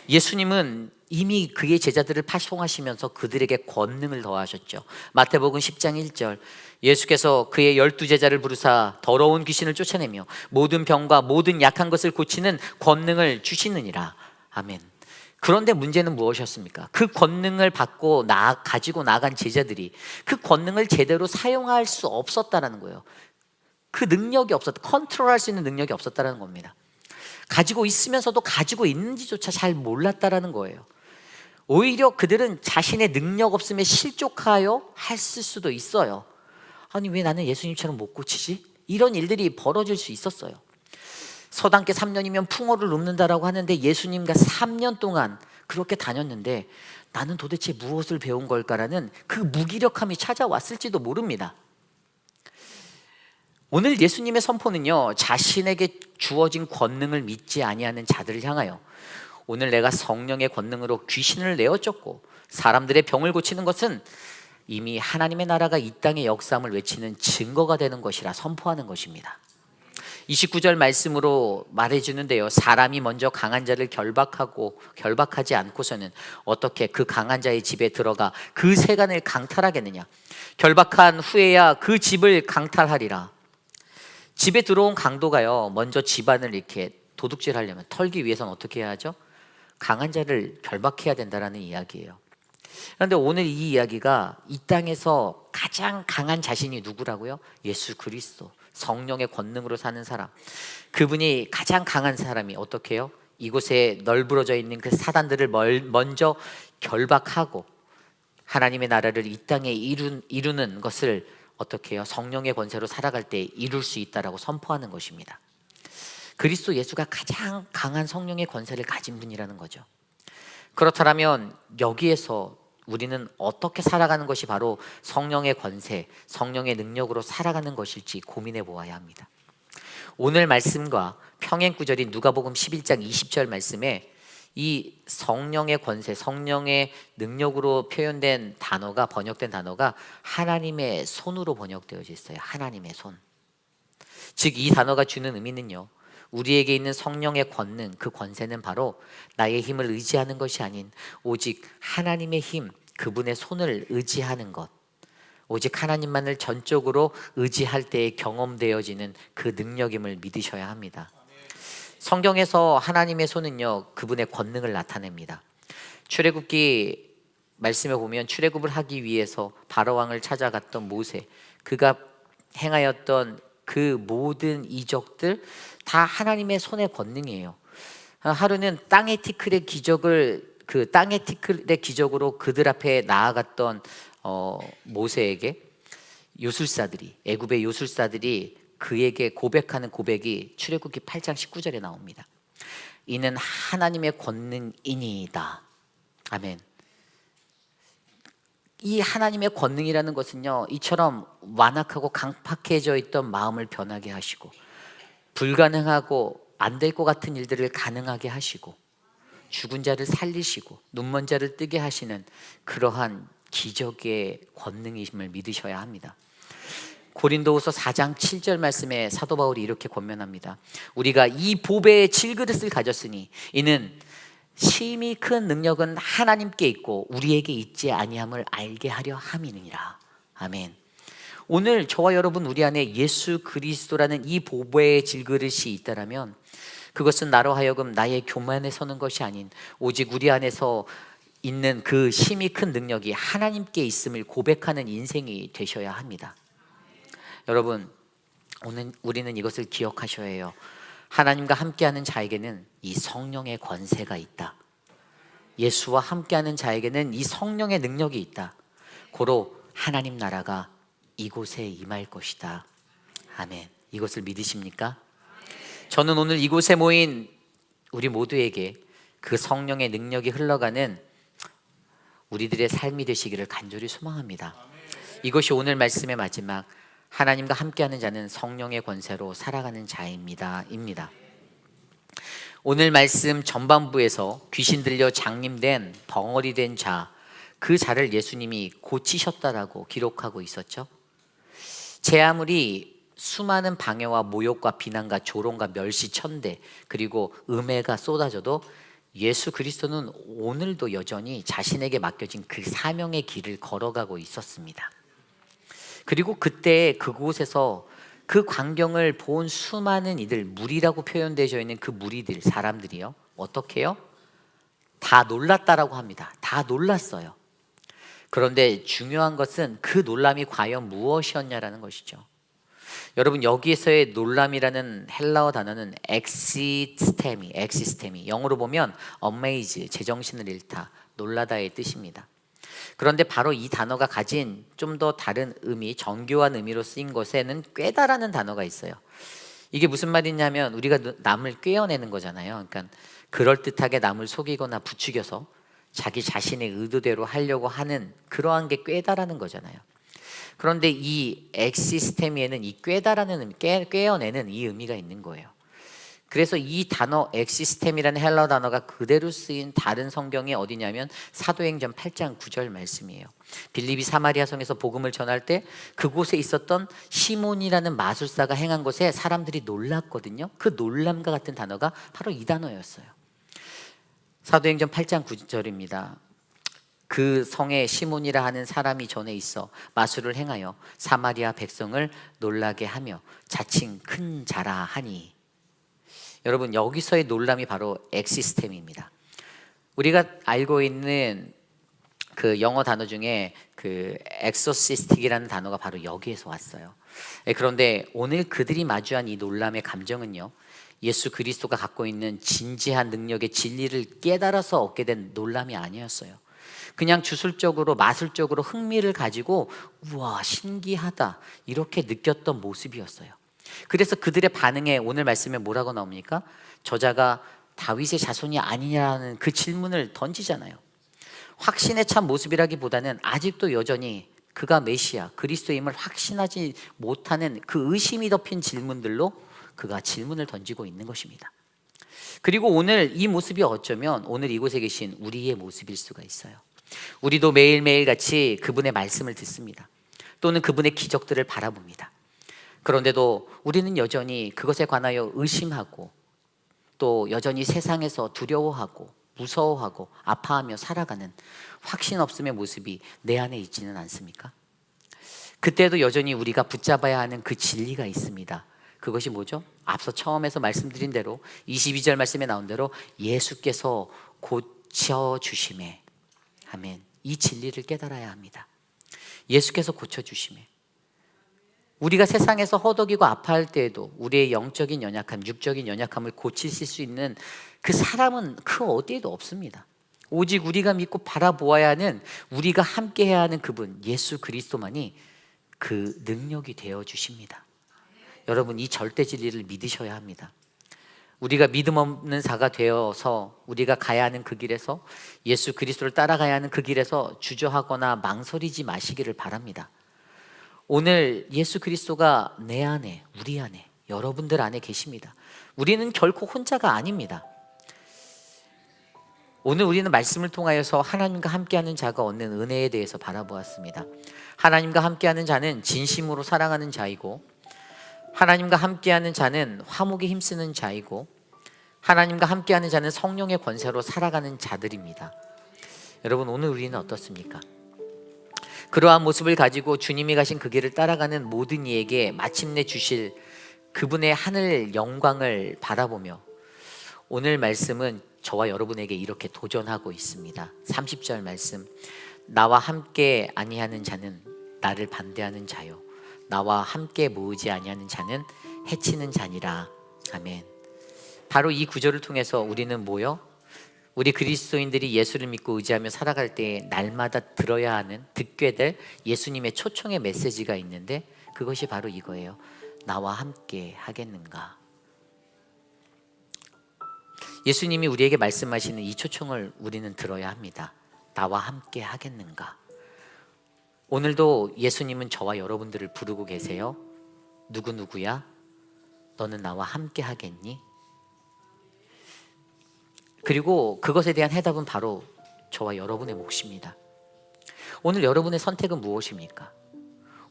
예수님은 이미 그의 제자들을 파송하시면서 그들에게 권능을 더하셨죠. 마태복음 10장 1절 예수께서 그의 12제자를 부르사 더러운 귀신을 쫓아내며 모든 병과 모든 약한 것을 고치는 권능을 주시느니라. 아멘. 그런데 문제는 무엇이었습니까? 그 권능을 받고 가지고 나간 제자들이 그 권능을 제대로 사용할 수 없었다는 거예요. 그 능력이 컨트롤할 수 있는 능력이 없었다는 겁니다. 가지고 있으면서도 가지고 있는지조차 잘 몰랐다는 거예요. 오히려 그들은 자신의 능력 없음에 실족하여 했을 수도 있어요. 아니 왜 나는 예수님처럼 못 고치지? 이런 일들이 벌어질 수 있었어요. 서당계 3년이면 풍어를 눕는다라고 하는데 예수님과 3년 동안 그렇게 다녔는데 나는 도대체 무엇을 배운 걸까라는 그 무기력함이 찾아왔을지도 모릅니다. 오늘 예수님의 선포는요, 자신에게 주어진 권능을 믿지 아니하는 자들을 향하여 오늘 내가 성령의 권능으로 귀신을 내어쫓고 사람들의 병을 고치는 것은 이미 하나님의 나라가 이 땅의 역사함을 외치는 증거가 되는 것이라 선포하는 것입니다. 29절 말씀으로 말해주는데요, 사람이 먼저 강한 자를 결박하지 않고서는 어떻게 그 강한 자의 집에 들어가 그 세간을 강탈하겠느냐? 결박한 후에야 그 집을 강탈하리라. 집에 들어온 강도가요, 먼저 집안을 이렇게 도둑질하려면 털기 위해서는 어떻게 해야 하죠? 강한 자를 결박해야 된다라는 이야기예요. 그런데 오늘 이 이야기가 이 땅에서 가장 강한 자신이 누구라고요? 예수 그리스도, 성령의 권능으로 사는 사람. 그분이 가장 강한 사람이 어떻게 해요? 이곳에 널브러져 있는 그 사단들을 먼저 결박하고 하나님의 나라를 이 땅에 이루는 것을 어떻게 해요? 성령의 권세로 살아갈 때 이룰 수 있다라고 선포하는 것입니다. 그리스도 예수가 가장 강한 성령의 권세를 가진 분이라는 거죠. 그렇다면 여기에서 우리는 어떻게 살아가는 것이 바로 성령의 권세, 성령의 능력으로 살아가는 것일지 고민해 보아야 합니다. 오늘 말씀과 평행 구절인 누가복음 11장 20절 말씀에 이 성령의 권세, 성령의 능력으로 표현된 단어가, 번역된 단어가 하나님의 손으로 번역되어져 있어요. 하나님의 손. 즉 이 단어가 주는 의미는요, 우리에게 있는 성령의 권능, 그 권세는 바로 나의 힘을 의지하는 것이 아닌 오직 하나님의 힘, 그분의 손을 의지하는 것, 오직 하나님만을 전적으로 의지할 때에 경험되어지는 그 능력임을 믿으셔야 합니다. 성경에서 하나님의 손은요, 그분의 권능을 나타냅니다. 출애굽기 말씀에 보면 출애굽을 하기 위해서 바로왕을 찾아갔던 모세, 그가 행하였던 그 모든 이적들 다 하나님의 손의 권능이에요. 하루는 땅의 티끌의 기적으로 그들 앞에 나아갔던 모세에게 요술사들이, 애굽의 요술사들이 그에게 고백하는 고백이 출애굽기 8장 19절에 나옵니다. 이는 하나님의 권능이니이다. 아멘. 이 하나님의 권능이라는 것은요, 이처럼 완악하고 강팍해져 있던 마음을 변하게 하시고 불가능하고 안 될 것 같은 일들을 가능하게 하시고 죽은 자를 살리시고 눈먼 자를 뜨게 하시는 그러한 기적의 권능이심을 믿으셔야 합니다. 고린도후서 4장 7절 말씀에 사도 바울이 이렇게 권면합니다. 우리가 이 보배의 질그릇을 가졌으니 이는 심히 큰 능력은 하나님께 있고 우리에게 있지 아니함을 알게 하려 함이니라. 아멘. 오늘 저와 여러분 우리 안에 예수 그리스도라는 이 보배의 질그릇이 있다라면 그것은 나로 하여금 나의 교만에 서는 것이 아닌 오직 우리 안에서 있는 그 심히 큰 능력이 하나님께 있음을 고백하는 인생이 되셔야 합니다. 여러분, 오늘 우리는 이것을 기억하셔야 해요. 하나님과 함께하는 자에게는 이 성령의 권세가 있다. 예수와 함께하는 자에게는 이 성령의 능력이 있다. 고로 하나님 나라가 이곳에 임할 것이다. 아멘. 이것을 믿으십니까? 저는 오늘 이곳에 모인 우리 모두에게 그 성령의 능력이 흘러가는 우리들의 삶이 되시기를 간절히 소망합니다. 이것이 오늘 말씀의 마지막, 하나님과 함께하는 자는 성령의 권세로 살아가는 자입니다. 오늘 말씀 전반부에서 귀신 들려 장님된 벙어리 된 자, 그 자를 예수님이 고치셨다라고 기록하고 있었죠. 제 아무리 수많은 방해와 모욕과 비난과 조롱과 멸시 천대 그리고 음해가 쏟아져도 예수 그리스도는 오늘도 여전히 자신에게 맡겨진 그 사명의 길을 걸어가고 있었습니다. 그리고 그때 그곳에서 그 광경을 본 수많은 이들, 무리라고 표현되어 있는 그 무리들, 사람들이요, 어떻게 해요? 다 놀랐다라고 합니다. 다 놀랐어요. 그런데 중요한 것은 그 놀람이 과연 무엇이었냐라는 것이죠. 여러분, 여기에서의 놀람이라는 헬라어 단어는 엑시스테미, 영어로 보면 amaze, 제정신을 잃다, 놀라다의 뜻입니다. 그런데 바로 이 단어가 가진 좀 더 다른 의미, 정교한 의미로 쓰인 것에는 꾀다라는 단어가 있어요. 이게 무슨 말이냐면 우리가 남을 꾀어내는 거잖아요. 그러니까 그럴듯하게 남을 속이거나 부추겨서 자기 자신의 의도대로 하려고 하는 그러한 게 꾀다라는 거잖아요. 그런데 이 엑시스테미에는 이 꾀다라는 의미, 꾀어내는 이 의미가 있는 거예요. 그래서 이 단어 엑시스템이라는 헬라어 단어가 그대로 쓰인 다른 성경이 어디냐면 사도행전 8장 9절 말씀이에요. 빌립이 사마리아 성에서 복음을 전할 때 그곳에 있었던 시몬이라는 마술사가 행한 것에 사람들이 놀랐거든요. 그 놀람과 같은 단어가 바로 이 단어였어요. 사도행전 8장 9절입니다. 그 성에 시몬이라 하는 사람이 전에 있어 마술을 행하여 사마리아 백성을 놀라게 하며 자칭 큰 자라 하니. 여러분, 여기서의 놀람이 바로 엑시스템입니다. 우리가 알고 있는 그 영어 단어 중에 그 엑소시스틱이라는 단어가 바로 여기에서 왔어요. 그런데 오늘 그들이 마주한 이 놀람의 감정은요, 예수 그리스도가 갖고 있는 진지한 능력의 진리를 깨달아서 얻게 된 놀람이 아니었어요. 그냥 주술적으로 마술적으로 흥미를 가지고 우와 신기하다 이렇게 느꼈던 모습이었어요. 그래서 그들의 반응에 오늘 말씀에 뭐라고 나옵니까? 저자가 다윗의 자손이 아니냐는 그 질문을 던지잖아요. 확신에 찬 모습이라기보다는 아직도 여전히 그가 메시아 그리스도임을 확신하지 못하는 그 의심이 덮인 질문들로 그가 질문을 던지고 있는 것입니다. 그리고 오늘 이 모습이 어쩌면 오늘 이곳에 계신 우리의 모습일 수가 있어요. 우리도 매일매일 같이 그분의 말씀을 듣습니다. 또는 그분의 기적들을 바라봅니다. 그런데도 우리는 여전히 그것에 관하여 의심하고 또 여전히 세상에서 두려워하고 무서워하고 아파하며 살아가는 확신 없음의 모습이 내 안에 있지는 않습니까? 그때도 여전히 우리가 붙잡아야 하는 그 진리가 있습니다. 그것이 뭐죠? 앞서 처음에서 말씀드린 대로 22절 말씀에 나온 대로 예수께서 고쳐주심에, 아멘, 이 진리를 깨달아야 합니다. 예수께서 고쳐주심에, 우리가 세상에서 허덕이고 아파할 때에도 우리의 영적인 연약함, 육적인 연약함을 고치실 수 있는 그 사람은 그 어디에도 없습니다. 오직 우리가 믿고 바라보아야 하는, 우리가 함께해야 하는 그분 예수 그리스도만이 그 능력이 되어 주십니다. 여러분, 이 절대 진리를 믿으셔야 합니다. 우리가 믿음 없는 자가 되어서 우리가 가야 하는 그 길에서, 예수 그리스도를 따라가야 하는 그 길에서 주저하거나 망설이지 마시기를 바랍니다. 오늘 예수 그리스도가 내 안에, 우리 안에, 여러분들 안에 계십니다. 우리는 결코 혼자가 아닙니다. 오늘 우리는 말씀을 통하여서 하나님과 함께하는 자가 얻는 은혜에 대해서 바라보았습니다. 하나님과 함께하는 자는 진심으로 사랑하는 자이고, 하나님과 함께하는 자는 화목에 힘쓰는 자이고, 하나님과 함께하는 자는 성령의 권세로 살아가는 자들입니다. 여러분, 오늘 우리는 어떻습니까? 그러한 모습을 가지고 주님이 가신 그 길을 따라가는 모든 이에게 마침내 주실 그분의 하늘 영광을 바라보며 오늘 말씀은 저와 여러분에게 이렇게 도전하고 있습니다. 30절 말씀, 나와 함께 아니하는 자는 나를 반대하는 자요, 나와 함께 모으지 아니하는 자는 해치는 자니라. 아멘. 바로 이 구절을 통해서 우리는 뭐요? 우리 그리스도인들이 예수를 믿고 의지하며 살아갈 때 날마다 들어야 하는, 듣게 될 예수님의 초청의 메시지가 있는데 그것이 바로 이거예요. 나와 함께 하겠는가? 예수님이 우리에게 말씀하시는 이 초청을 우리는 들어야 합니다. 나와 함께 하겠는가? 오늘도 예수님은 저와 여러분들을 부르고 계세요. 누구누구야? 너는 나와 함께 하겠니? 그리고 그것에 대한 해답은 바로 저와 여러분의 몫입니다. 오늘 여러분의 선택은 무엇입니까?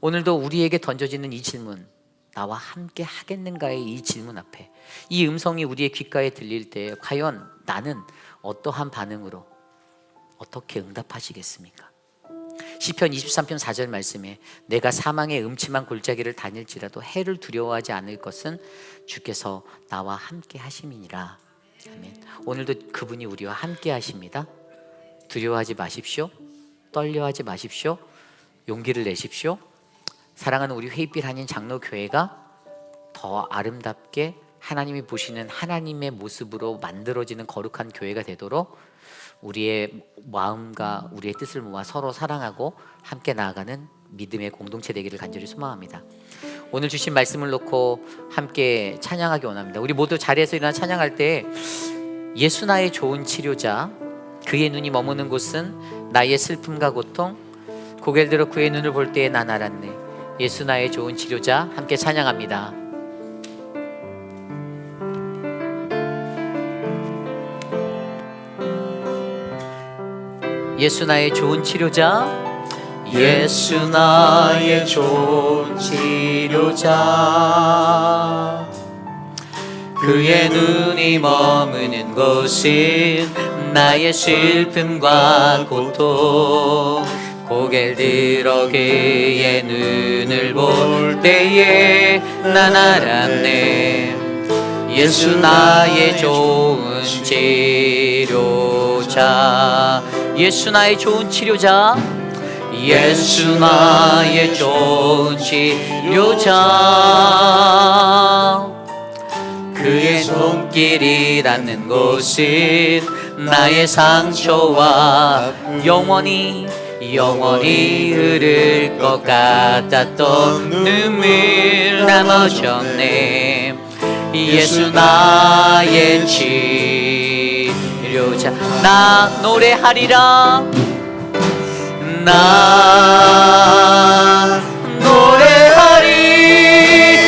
오늘도 우리에게 던져지는 이 질문, 나와 함께 하겠는가의 이 질문 앞에 이 음성이 우리의 귓가에 들릴 때 과연 나는 어떠한 반응으로 어떻게 응답하시겠습니까? 시편 23편 4절 말씀에 내가 사망의 음침한 골짜기를 다닐지라도 해를 두려워하지 않을 것은 주께서 나와 함께 하심이니라. 아멘. 오늘도 그분이 우리와 함께 하십니다. 두려워하지 마십시오. 떨려하지 마십시오. 용기를 내십시오. 사랑하는 우리 회빛 한인 장로교회가 더 아름답게 하나님이 보시는 하나님의 모습으로 만들어지는 거룩한 교회가 되도록 우리의 마음과 우리의 뜻을 모아 서로 사랑하고 함께 나아가는 믿음의 공동체 되기를 간절히 소망합니다. 오늘 주신 말씀을 놓고 함께 찬양하기 원합니다. 우리 모두 자리에서 일어나 찬양할 때 예수 나의 좋은 치료자, 그의 눈이 머무는 곳은 나의 슬픔과 고통, 고개를 들어 그의 눈을 볼 때에 난 알았네. 예수 나의 좋은 치료자, 함께 찬양합니다. 예수 나의 좋은 치료자, 예수 나의 좋은 치료자, 그의 눈이 머무는 곳은 나의 슬픔과 고통, 고개를 들어 그의 눈을 볼 때에 난 알았네. 예수 나의 좋은 치료자, 예수 나의 좋은 치료자, 예수 나의 좋은 치료자, 그의 손길이 닿는 곳은 나의 상처와 영원히 흐를 것 같았던 눈물 남아졌네. 예수 나의 치료자, 나 노래하리라, 나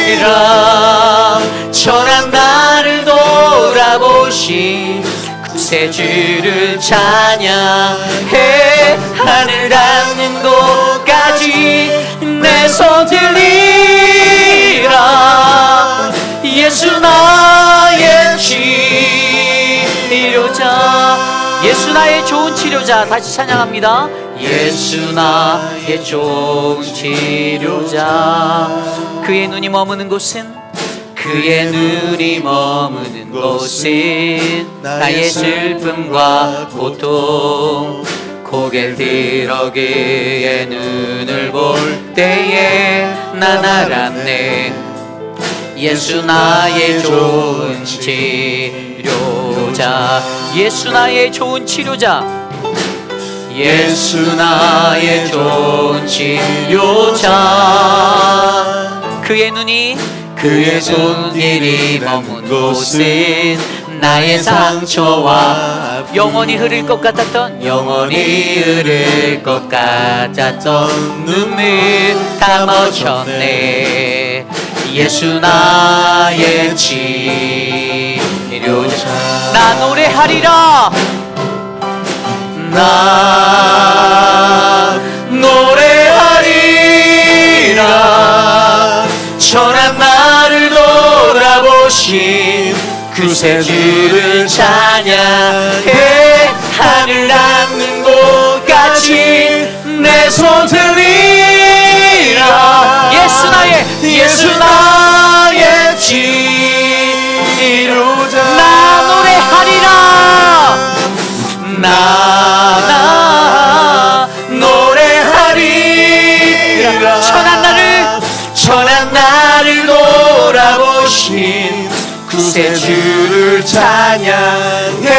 노래하리라. 천한 나를 돌아보신 새 주를 찬양해. 하늘 닿는 곳까지 내 손 들리라. 예수 나의 치료자, 예수 나의 좋은 치료자. 다시 찬양합니다. 예수 나의 좋은 치료자, 그의 눈이 머무는 곳은, 그의 눈이 머무는 곳은 나의 슬픔과 고통, 고개를 들어 그의 눈을 볼 때에 난 알았네. 예수 나의 좋은 치료자, 예수 나의 좋은 치료자, 예수 나의 좋은 치료자, 그의 눈이, 그의 손길이 머문 곳은 나의 상처와 영원히 흐를 것 같았던 눈물 다 멈췄네. 예수 나의 치료자, 나 노래하리라, 나 노래하리라. 천한 나를 돌아보신 그 새 주를 찬양해. 하늘 닿는 곳까지 내 손 들리라. 예수 나의 치료자, 나 노래하리라, 나 노래하리라. 천한 나를 돌아보신 그 구세주를 찬양해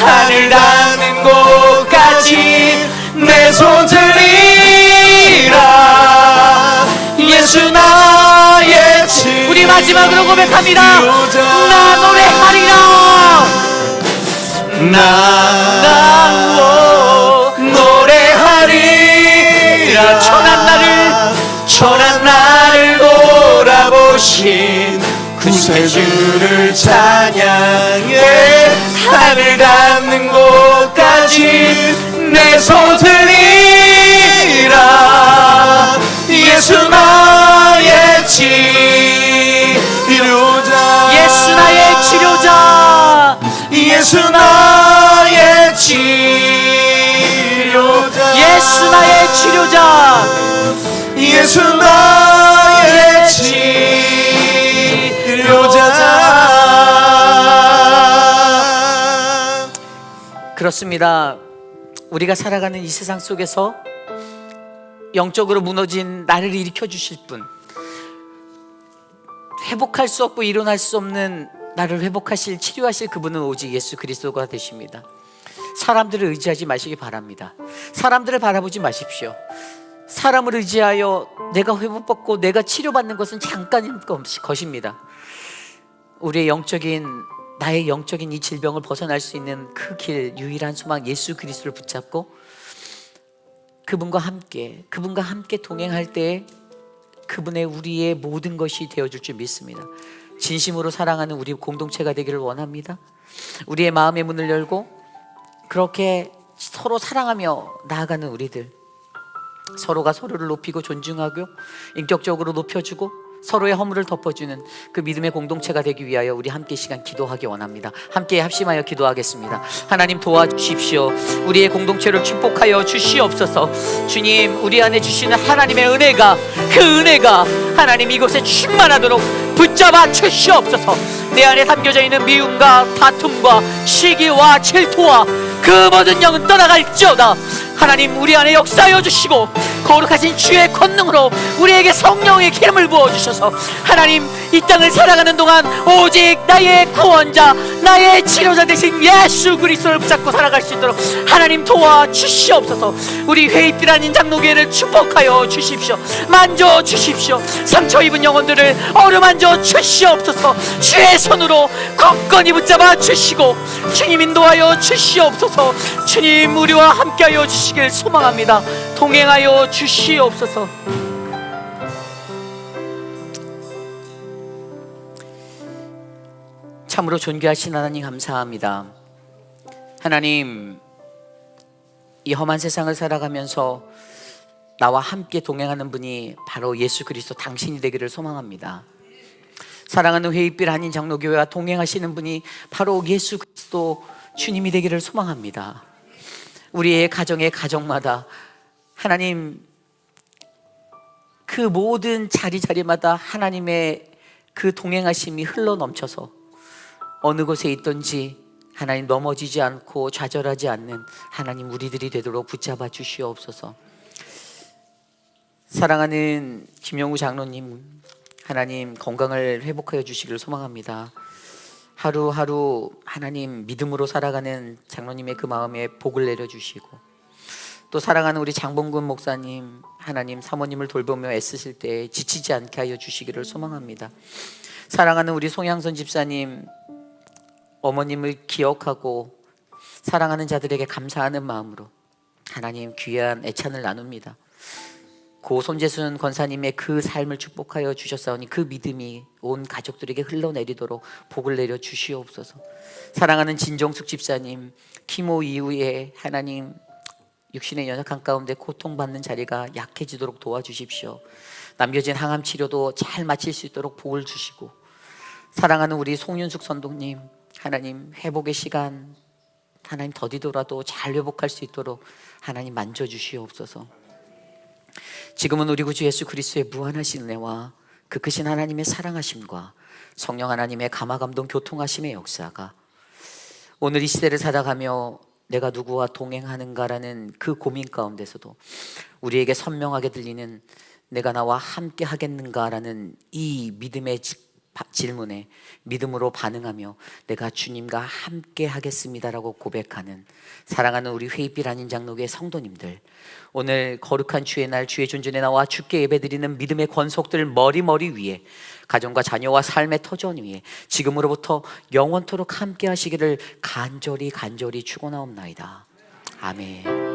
하늘 닿는 곳까지 내 손 들이라 예수 나의 치료자. 우리 마지막으로 고백합니다. 나 노래하리라 나 노래하리라 천한 나를 돌아보신 구세주를 찬양해 하늘 닿는 곳까지 내 손 들이라 예수 나의 치료자 예수 나의 치료자 예수 나의 치료자 예수 나의 치료자 예수 나의 치료자. 그렇습니다. 우리가 살아가는 이 세상 속에서 영적으로 무너진 나를 일으켜 주실 분, 회복할 수 없고 일어날 수 없는 나를 회복하실, 치료하실 그분은 오직 예수 그리스도가 되십니다. 사람들을 의지하지 마시기 바랍니다. 사람들을 바라보지 마십시오. 사람을 의지하여 내가 회복받고 내가 치료받는 것은 잠깐인 것입니다. 우리의 나의 영적인 이 질병을 벗어날 수 있는 그 길, 유일한 소망 예수 그리스도를 붙잡고 그분과 함께 동행할 때 그분의 우리의 모든 것이 되어줄 줄 믿습니다. 진심으로 사랑하는 우리 공동체가 되기를 원합니다. 우리의 마음의 문을 열고 그렇게 서로 사랑하며 나아가는 우리들, 서로가 서로를 높이고 존중하고 인격적으로 높여주고 서로의 허물을 덮어주는 그 믿음의 공동체가 되기 위하여 우리 함께 시간 기도하기 원합니다. 함께 합심하여 기도하겠습니다. 하나님 도와주십시오. 우리의 공동체를 축복하여 주시옵소서. 주님, 우리 안에 주시는 하나님의 은혜가, 그 은혜가 하나님 이곳에 충만하도록 붙잡아 주시옵소서. 내 안에 담겨져 있는 미움과 다툼과 시기와 질투와 그 모든 영은 떠나갈지어다. 하나님 우리 안에 역사하여 주시고 거룩하신 주의 권능으로 우리에게 성령의 기름을 부어주셔서 하나님 이 땅을 살아가는 동안 오직 나의 구원자, 나의 치료자 되신 예수 그리스도를 붙잡고 살아갈 수 있도록 하나님 도와주시옵소서. 우리 회입들 아닌 장로교회를 축복하여 주십시오. 만져주십시오. 상처 입은 영혼들을 어루만져 주시옵소서. 주의 손으로 굳건히 붙잡아 주시고 주님 인도하여 주시옵소서. 주님 우리와 함께하여 주시길 소망합니다. 동행하여 주시옵소서. 참으로 존귀하신 하나님 감사합니다. 하나님, 이 험한 세상을 살아가면서 나와 함께 동행하는 분이 바로 예수 그리스도 당신이 되기를 소망합니다. 사랑하는 회입길 한인 장로교회와 동행하시는 분이 바로 예수 그리스도 주님이 되기를 소망합니다. 우리의 가정의 가정마다 하나님 그 모든 자리마다 하나님의 그 동행하심이 흘러넘쳐서 어느 곳에 있든지 하나님 넘어지지 않고 좌절하지 않는 하나님 우리들이 되도록 붙잡아 주시옵소서. 사랑하는 김영우 장로님, 하나님 건강을 회복하여 주시기를 소망합니다. 하루하루 하나님 믿음으로 살아가는 장로님의 그 마음에 복을 내려주시고, 또 사랑하는 우리 장봉근 목사님, 하나님 사모님을 돌보며 애쓰실 때 지치지 않게 하여 주시기를 소망합니다. 사랑하는 우리 송양선 집사님, 어머님을 기억하고 사랑하는 자들에게 감사하는 마음으로 하나님 귀한 애찬을 나눕니다. 고 손재순 권사님의 그 삶을 축복하여 주셨사오니 그 믿음이 온 가족들에게 흘러내리도록 복을 내려 주시옵소서. 사랑하는 진정숙 집사님, 키모 이후에 하나님 육신의 연약한 가운데 고통받는 자리가 약해지도록 도와주십시오. 남겨진 항암 치료도 잘 마칠 수 있도록 복을 주시고, 사랑하는 우리 송윤숙 선동님, 하나님 회복의 시간 하나님 더디더라도 잘 회복할 수 있도록 하나님 만져주시옵소서. 지금은 우리 구주 예수 그리스도의 무한하신 은혜와 그 크신 하나님의 사랑하심과 성령 하나님의 감화감동 교통하심의 역사가 오늘 이 시대를 살아가며 내가 누구와 동행하는가라는 그 고민 가운데서도 우리에게 선명하게 들리는 내가 나와 함께 하겠는가라는 이 믿음의 질문에 믿음으로 반응하며 내가 주님과 함께 하겠습니다라고 고백하는 사랑하는 우리 회의빛 한인 장로교회 성도님들, 오늘 거룩한 주의 날 주의 존전에 나와 주께 예배드리는 믿음의 권속들 머리 위에, 가정과 자녀와 삶의 터전 위에 지금으로부터 영원토록 함께 하시기를 간절히 축원하옵나이다. 아멘.